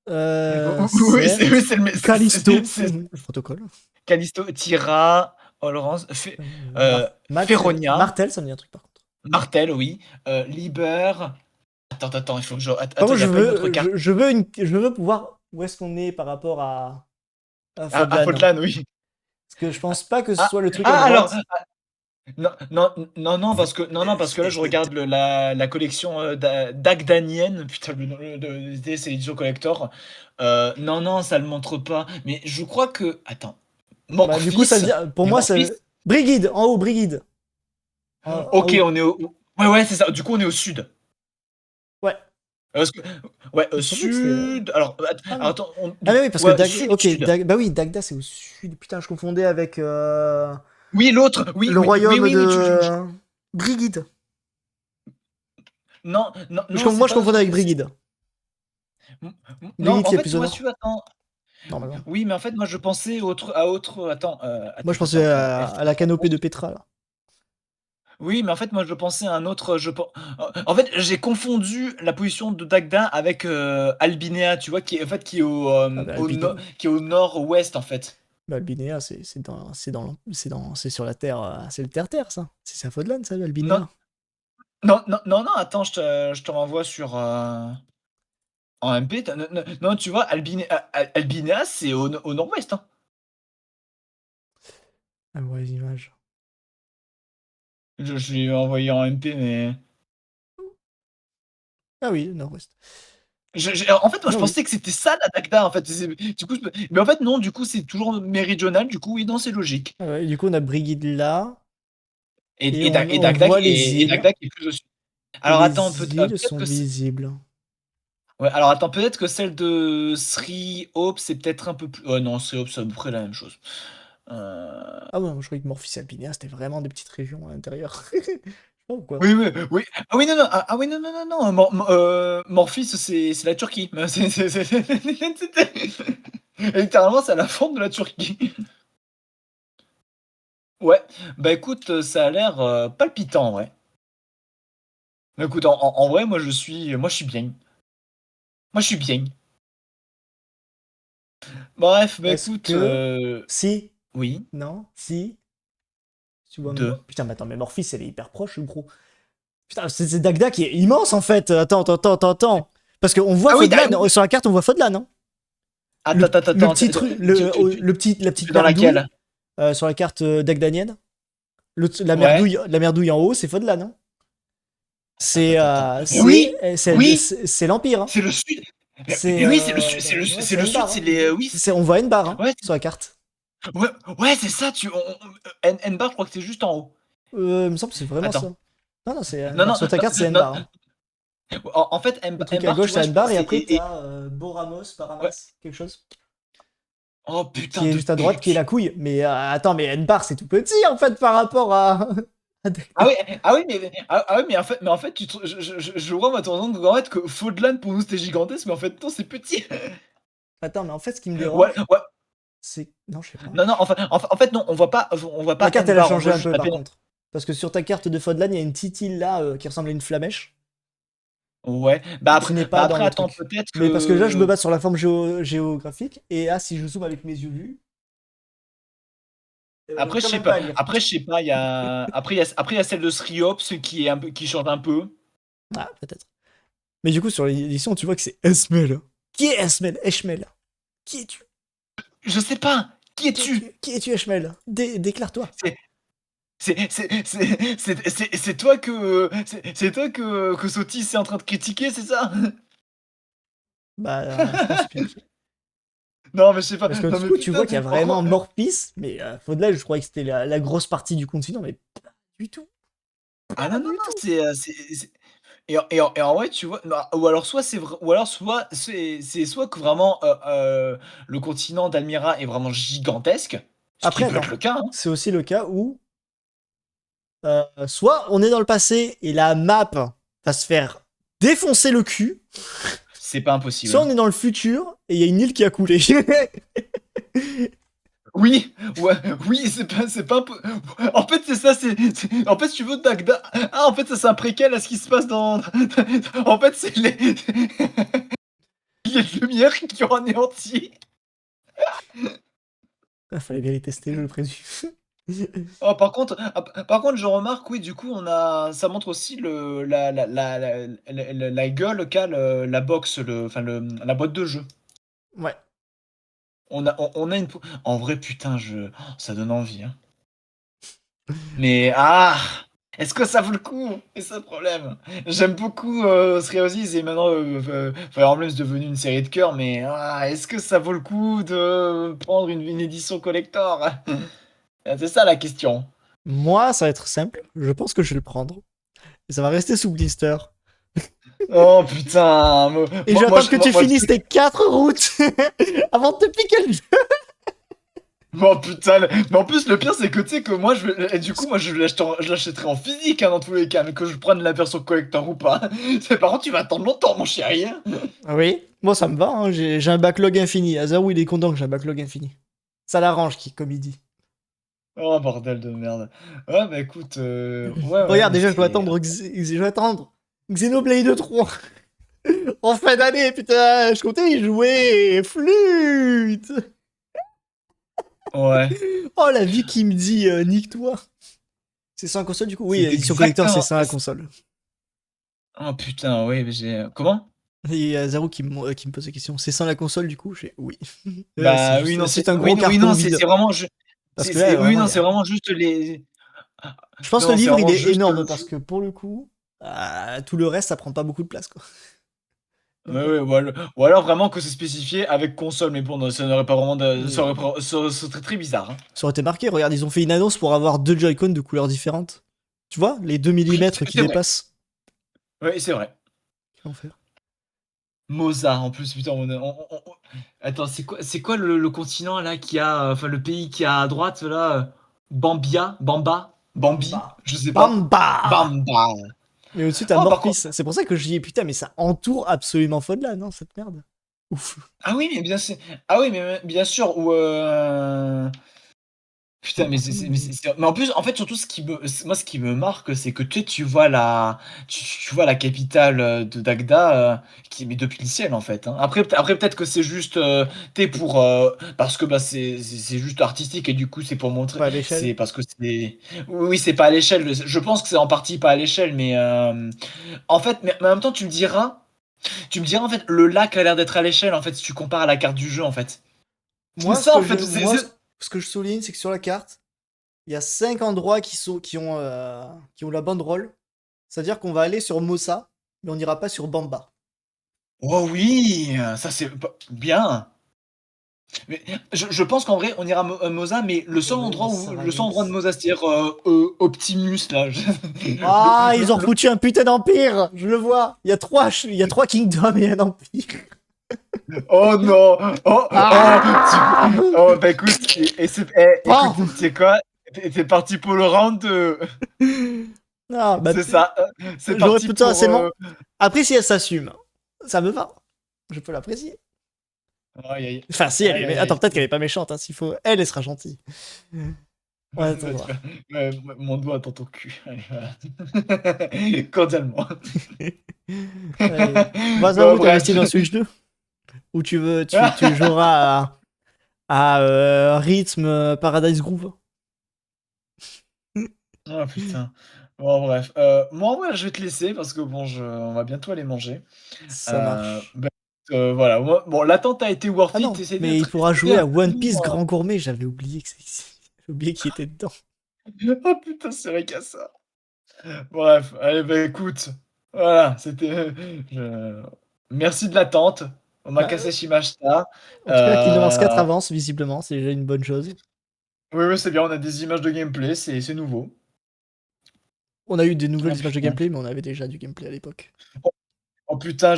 Oui, c'est le Callisto. c'est- Protocole. Callisto, Tyra, Olrance, Féronia, Martel, ça me dit un truc par contre. Martel, oui, Liber. Attends, il faut que je. Par Attends, contre, il y a pas une autre carte. je veux pouvoir où est-ce qu'on est par rapport à À Fodlan. Fodlan, oui. Parce que je pense pas que ce soit le truc à alors. droite. Non, parce que là, je regarde la collection Dagdanienne. Putain, c'est l'édition collector. Non, ça le montre pas. Mais je crois que. Attends. Bah, du coup, ça veut dire. Pour moi, ça. Brigide, en haut, Brigide. Ok, on est au. Ouais, c'est ça. Du coup, on est au sud. Ouais. Ouais, au sud. Alors, attends. Ah, mais oui, parce ouais, que sud, ok, sud. bah oui, Dagda, c'est au sud. Putain, je confondais avec. Oui, l'autre. Oui, le royaume oui, de. Brigide. Non. Moi, je confondais avec Brigide. Non, Brigide en qui est fait, plus au moi, nord. tu attends. Normalement. Oui, mais en fait, moi, je pensais à autre. Attends. Moi, je pensais à la canopée de Petra, là. Oui, mais en fait, moi, je pensais à un autre. En fait, j'ai confondu la position de Dagda avec Albinéa, tu vois, qui est au nord-ouest, en fait. Bah, Albinéa, c'est sur la Terre. C'est le Terre-Terre, ça. C'est Fodlan, ça, Albinéa. Non, attends, je te renvoie sur. En MP. Non, tu vois, Albinéa, c'est au nord-ouest. Hein. Ah, ouais, les images. Je l'ai envoyé en MP, mais. Ah oui, nord-ouest. En fait, moi, je Non, oui. pensais que c'était ça la Dagda, en fait. Du coup, mais en fait, non, du coup, c'est toujours méridional. Du coup, oui, non, c'est logique. Ah ouais, du coup, on a Brigid là. Et Et, on Dagda voit les et îles. Dagda qui est plus au sud. Et Alors attends, les îles peut-être sont que visibles. ouais, alors attends, peut-être que celle de Sri Hope, c'est peut-être un peu plus. Oh non, Sri Hope, c'est à peu près la même chose. Ah ouais, je croyais que Morphis et Albinia, c'était vraiment des petites régions à l'intérieur. Je sais pas pourquoi. Oui, oui, oui. Ah oui, non, non, ah oui, non, non, non, non. Morphis, c'est la Turquie. Littéralement, c'est à la forme de la Turquie. Ouais, bah écoute, ça a l'air palpitant, ouais. Écoute, en vrai, moi je suis bien. Moi je suis bien. Bref, bah Est-ce écoute, que... Si. oui, Non. Si. Tu vois... deux. Putain, mais attends, mais Morphis, elle est hyper proche, le gros. Putain, c'est Dagda qui est immense, en fait. Attends. Parce qu'on voit Ah oui, Fodlan. Sur la carte, on voit Fodlan, non? Le attends, petit truc... La petite dans merdouille laquelle? sur la carte dagdanienne. La Ouais. merdouille en haut, c'est Fodlan, non? Attends. Oui, oui, C'est l'Empire, hein. c'est le sud. C'est Mais oui, c'est le sud, c'est ouais, le sud, Enbar, hein. c'est les. Oui, On voit Enbar, hein, ouais, sur la carte. ouais, c'est ça. N-bar, je crois que c'est juste en haut. Il me semble que c'est vraiment Attends. ça. Non, c'est Non, Enbar. non, Sur ta carte, c'est non, Enbar, hein. En fait, Le truc à N-bar, tu gauche, vois, c'est Enbar, et c'est. après, t'as Boramos, Ouais. Paramas, quelque chose. Oh putain Qui est de juste à droite, qui est la couille. Mais attends, mais Enbar, c'est tout petit, en fait, par rapport à... Ah oui, mais en fait, je vois ma tendance en fait que Faudland pour nous c'était gigantesque, mais en fait non, c'est petit. Attends, mais en fait, ce qui me Ouais, dérange, ouais. c'est... Non, je sais pas. Non, en fait non, on voit pas La carte, elle a N-bar, on changé voit un juste peu, la par peine. contre. Parce que sur ta carte de Fodlan, il y a une petite île là qui ressemble à une flamèche. Ouais. Qui n'est pas dans le Attends, truc. peut-être Mais parce que là, je me que base sur la forme géographique. Et là, si je zoome avec mes yeux vus. Je après peux je sais même pas. pas lire. Après je sais pas, il y a celle de Sriop, ce qui est un peu qui change un peu. Ah, peut-être. Mais du coup, sur l'édition, tu vois que c'est Esmel. Qui est Esmel? Eshmel. Qui es-tu? Je sais pas. Qui es-tu? Qui es-tu, Eshmel? Déclare-toi. C'est toi que Sotis est en train de critiquer, c'est ça? Bah, je pense bien. Non, mais je sais pas. Parce que Non, du mais coup, tu vois qu'il y a putain, vraiment Morphis. Mais Faudel, je croyais que c'était la grosse partie du continent. Mais pas du tout. Ah non, non, Du non, tout. et en vrai, tu vois, non, ou alors soit c'est vrai, ou alors c'est soit que vraiment le continent d'Almira est vraiment gigantesque, ce qui Après, peut être attends. le cas, hein. C'est aussi le cas où soit on est dans le passé et la map va se faire défoncer le cul, C'est pas impossible. soit on est dans le futur et il y a une île qui a coulé. Oui, ouais, oui, c'est pas un peu. En fait, c'est ça, en fait, si tu veux, Dagda. Ah, en fait, ça, c'est un préquel à ce qui se passe dans. En fait, c'est les. les lumières qui ont anéanti. Fallait bien les tester, je le présume. Oh, par contre, je remarque, oui, du coup, ça montre aussi la gueule qu'a la box, la boîte de jeu. Ouais. On a en vrai, putain, ça donne envie, hein. Mais, est-ce que ça vaut le coup? C'est ça le problème. J'aime beaucoup Sriosis et maintenant Fire Emblem est devenu une série de cœur, mais est-ce que ça vaut le coup de prendre une édition collector? C'est ça la question. Moi, ça va être simple. Je pense que je vais le prendre. Et ça va rester sous blister. Oh putain. Et j'attends que tu finisses tes 4 routes avant de te piquer le jeu. Oh putain. Mais en plus, le pire, c'est que tu sais que moi, je l'achèterai en physique, hein, dans tous les cas, mais que je prenne la version collector ou pas. Par contre, tu vas attendre longtemps, mon chéri, hein. Oui, moi ça me va, hein. J'ai un backlog infini. Azarou, il est content que j'ai un backlog infini. Ça l'arrange, comme il dit. Oh bordel de merde. Ouais, bah écoute, ouais, Regarde, mais déjà, je vais attendre Xenoblade 3 en fin d'année, putain. Je comptais y jouer. Flûte. Ouais. Oh, la vie qui me dit, nique-toi. C'est ça la console, du coup? Oui, C'est édition collector, c'est ça la exactement- console. Oh putain, oui, mais j'ai. Comment? Et Azarou qui me pose la question. C'est sans la console, du coup? Oui. Bah oui, non, c'est un gros oui, carton non, vide. c'est vraiment. Parce que là, Oui, vraiment, non, c'est vraiment juste les. je pense que Non, le c'est livre, il vraiment est juste énorme parce que pour le coup, tout le reste, ça prend pas beaucoup de place, quoi. Ouais, ou alors vraiment que c'est spécifié avec console, mais bon, non, ça n'aurait pas vraiment de... ça serait très bizarre. Hein. Ça aurait été marqué, regarde, ils ont fait une annonce pour avoir 2 Joy-Con de couleurs différentes. Tu vois, les 2 Oui, millimètres qui c'est vrai. dépassent. Ouais, c'est vrai. Quel enfer. Mozart, en plus, putain, attends, c'est quoi le continent, là, qui a... Enfin, le pays qui a à droite, là Bambi? Je sais pas. Bamba. Bamba. Mais au-dessus, t'as Oh, par Morpris. contre... C'est pour ça que je dis, putain, mais ça entoure absolument Faudlan, non, cette merde. Ouf. Ah oui, mais bien sûr... Ah oui, mais bien sûr, ou... Putain, mais en plus, en fait, surtout, ce qui me marque, c'est que tu vois tu vois la capitale de Dagda qui est mais depuis le ciel, en fait. Hein. Après peut-être que c'est juste, parce que bah, c'est juste artistique et du coup, c'est pour montrer. Pas à l'échelle. C'est parce que c'est. Oui, c'est pas à l'échelle. Je pense que c'est en partie pas à l'échelle, mais en fait, mais en même temps, tu me diras, en fait, le lac a l'air d'être à l'échelle, en fait, si tu compares à la carte du jeu, en fait. C'est Moi, ça, en fait. ce que je souligne, c'est que sur la carte, il y a 5 endroits qui ont la banderole. C'est-à-dire qu'on va aller sur Mossa, mais on n'ira pas sur Bamba. Oh oui, ça c'est bien. Mais je pense qu'en vrai, on ira à Mosa, mais le seul endroit de Mosa, c'est-à-dire Optimus là. Ah, ils ont foutu un putain d'empire, je le vois. Il y a 3 kingdoms et un empire. Oh non, Ah oh bah écoute, écoute, tu sais quoi, t'es parti pour le round 2. Ah, bah, C'est ça, c'est j'aurais parti plutôt pour. assez bon. Après, si elle s'assume, ça me va. Je peux l'apprécier. Aïe, aïe. Enfin, si, elle Aïe, est... aïe, Attends, aïe. peut-être qu'elle est pas méchante, hein, s'il faut. Elle sera gentille. Ouais, attends, voir. Ouais, mon doigt dans ton cul. Allez, voilà. Cordialement. Vas-y, où t'es resté dans Switch 2? Ou tu joueras à Rhythm Paradise Groove? Oh putain. Bon, bref. Moi, en vrai, je vais te laisser parce que bon, on va bientôt aller manger. Ça marche. Bah, voilà. Bon, l'attente a été worth Ah it. non, mais il pourra jouer à One Piece Grand Gourmet. J'avais oublié j'ai oublié qu'il était dedans. Oh putain, c'est vrai qu'il y a ça. Bref, allez, bah écoute. Voilà, c'était. Merci de l'attente. On m'a Bah, cassé Shimashita. En tout cas, Kingdom Hearts 4 avance, visiblement. C'est déjà une bonne chose. Oui, c'est bien. On a des images de gameplay. C'est nouveau. On a eu des nouvelles Oh, images de putain. gameplay, mais on avait déjà du gameplay à l'époque. Oh putain,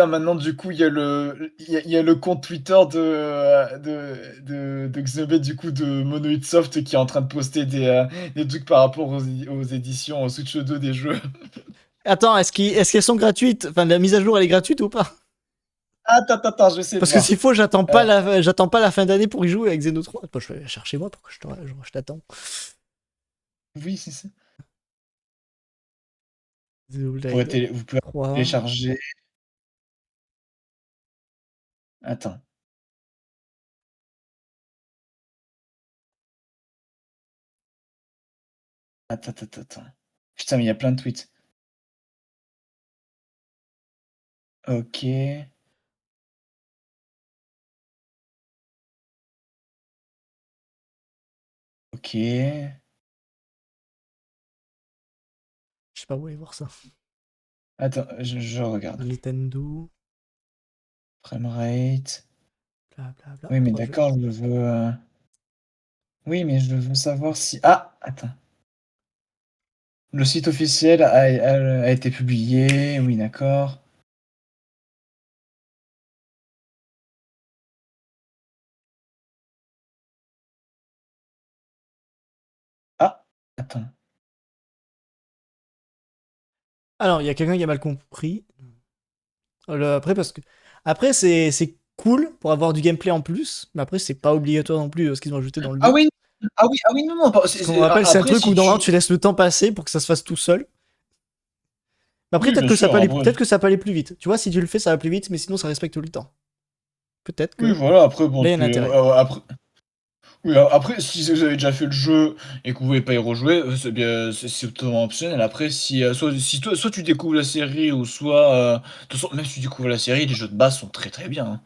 maintenant du coup il y a le compte Twitter de Xenoblade du coup de Monolith Soft qui est en train de poster des trucs par rapport aux éditions Switch 2 des jeux. Attends, est-ce qu'elles sont gratuites? Enfin, la mise à jour, elle est gratuite ou pas? Attends, je vais essayer de Parce que voir. s'il faut, j'attends pas la fin d'année pour y jouer avec Xeno 3. Bon, je vais chercher moi, pourquoi je t'attends. Oui, c'est ça. Vous Xenoblade pouvez 3. télécharger. Attends. Attends. Putain, mais il y a plein de tweets. Ok. Ok. Je sais pas où aller voir ça. Attends, je regarde. Nintendo. Framerate. Blablabla. Oui, mais 3 jeux. d'accord, je veux. Oui, mais je veux savoir si. Ah, attends. Le site officiel a été publié. Oui, d'accord. Ah, attends. Alors, il y a quelqu'un qui a mal compris. Après, c'est cool pour avoir du gameplay en plus, mais après, c'est pas obligatoire non plus ce qu'ils ont ajouté dans le Ah jeu. oui, non, non. Parce qu'on rappelle, c'est un Après, truc si où normalement tu laisses le temps passer pour que ça se fasse tout seul. Mais après, Oui, peut-être bien que ça sûr, peut aller, après. peut-être que ça peut aller plus vite. Tu vois, si tu le fais, ça va plus vite, mais sinon ça respecte le temps. Peut-être que Oui, voilà, après, bon, là, il y a un intérêt. après. Oui, après, si vous avez déjà fait le jeu et que vous voulez pas y rejouer, c'est bien, c'est totalement optionnel. Après, soit tu découvres la série, ou soit, de toute façon, même si tu découvres la série, les jeux de base sont très très bien. Hein.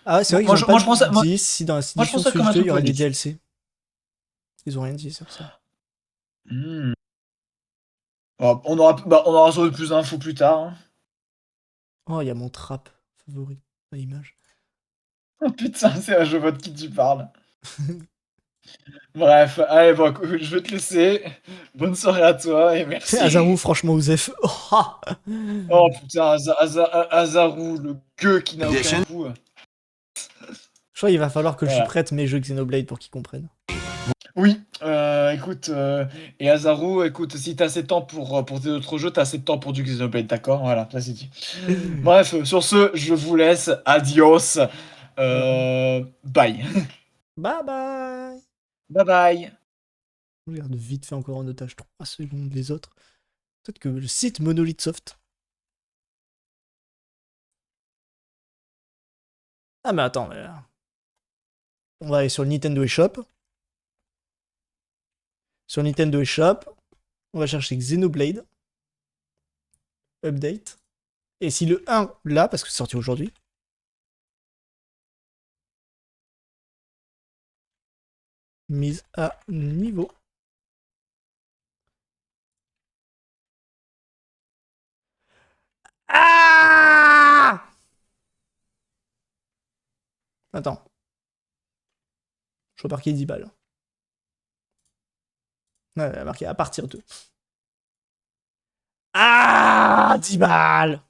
Ah ouais, c'est vrai qu'ils Moi, ont je, pas moi, je pense à, moi, dit si dans la moi, je édition pense ça comme Switch un 2, il truc y aurait des logique. DLC. Ils ont rien dit sur ça. Hmm. On aura sans doute plus d'infos plus tard. Hein. Oh, il y a mon trap favori à l'image. Oh putain, je vois de qui tu parles. Bref, allez, bon, je vais te laisser. Bonne soirée à toi et merci. Azarou, franchement, Osef. Oh putain, Azarou, le gueux qui n'a aucun goût. Je crois qu'il va falloir que je Voilà. prête mes jeux Xenoblade pour qu'ils comprennent. Oui, écoute, et Azarou, écoute, si t'as assez de temps pour tes autres jeux, t'as assez de temps pour du Xenoblade, d'accord? Voilà, ça c'est dit. Bref, sur ce, je vous laisse. Adios. Bye. Bye bye. Bye bye. Je regarde vite fait encore en otage 3 secondes les autres. Peut-être que le site Monolith Soft. Ah mais attends, mais... on va aller sur le Nintendo eShop. Sur Nintendo eShop, on va chercher Xenoblade. Update. Et si le 1, là, parce que c'est sorti aujourd'hui. Mise à niveau. Ah! Attends. Je vois marqué 10 balles. Ouais, elle a marqué à partir de. Ah! 10 balles!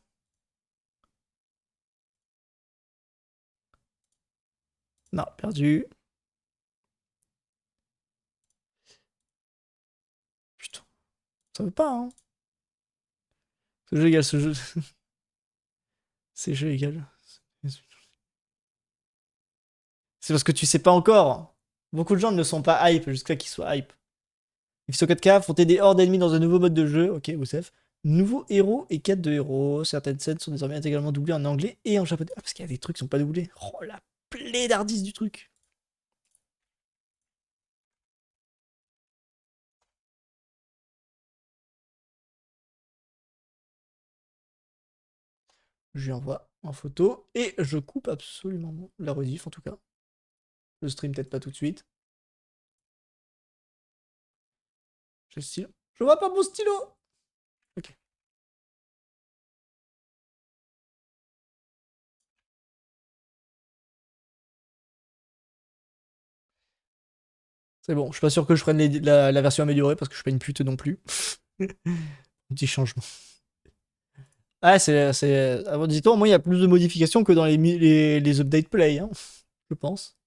Non, perdu. Putain. Ça veut pas, hein. Ce jeu égale ce jeu. C'est jeu égal. C'est parce que tu sais pas encore. Beaucoup de gens ne sont pas hype jusqu'à qu'ils soient hype. FSO 4K, affronter des hordes ennemies dans un nouveau mode de jeu. Ok, Oussef. Nouveaux héros et quêtes de héros. Certaines scènes sont désormais intégralement doublées en anglais et en japonais. Ah, parce qu'il y a des trucs qui sont pas doublés. Oh, la plaie d'ardise du truc. Je lui envoie en photo et je coupe absolument la rediff en tout cas. Le stream peut-être pas tout de suite. J'ai le stylo. Je vois pas mon stylo. Ok. C'est bon, je suis pas sûr que je prenne la version améliorée parce que je suis pas une pute non plus. Petit changement. Ah, avant dis-toi, moi il y a plus de modifications que dans les update play, hein, je pense.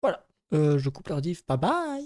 Voilà. Je coupe la rediff. Bye bye.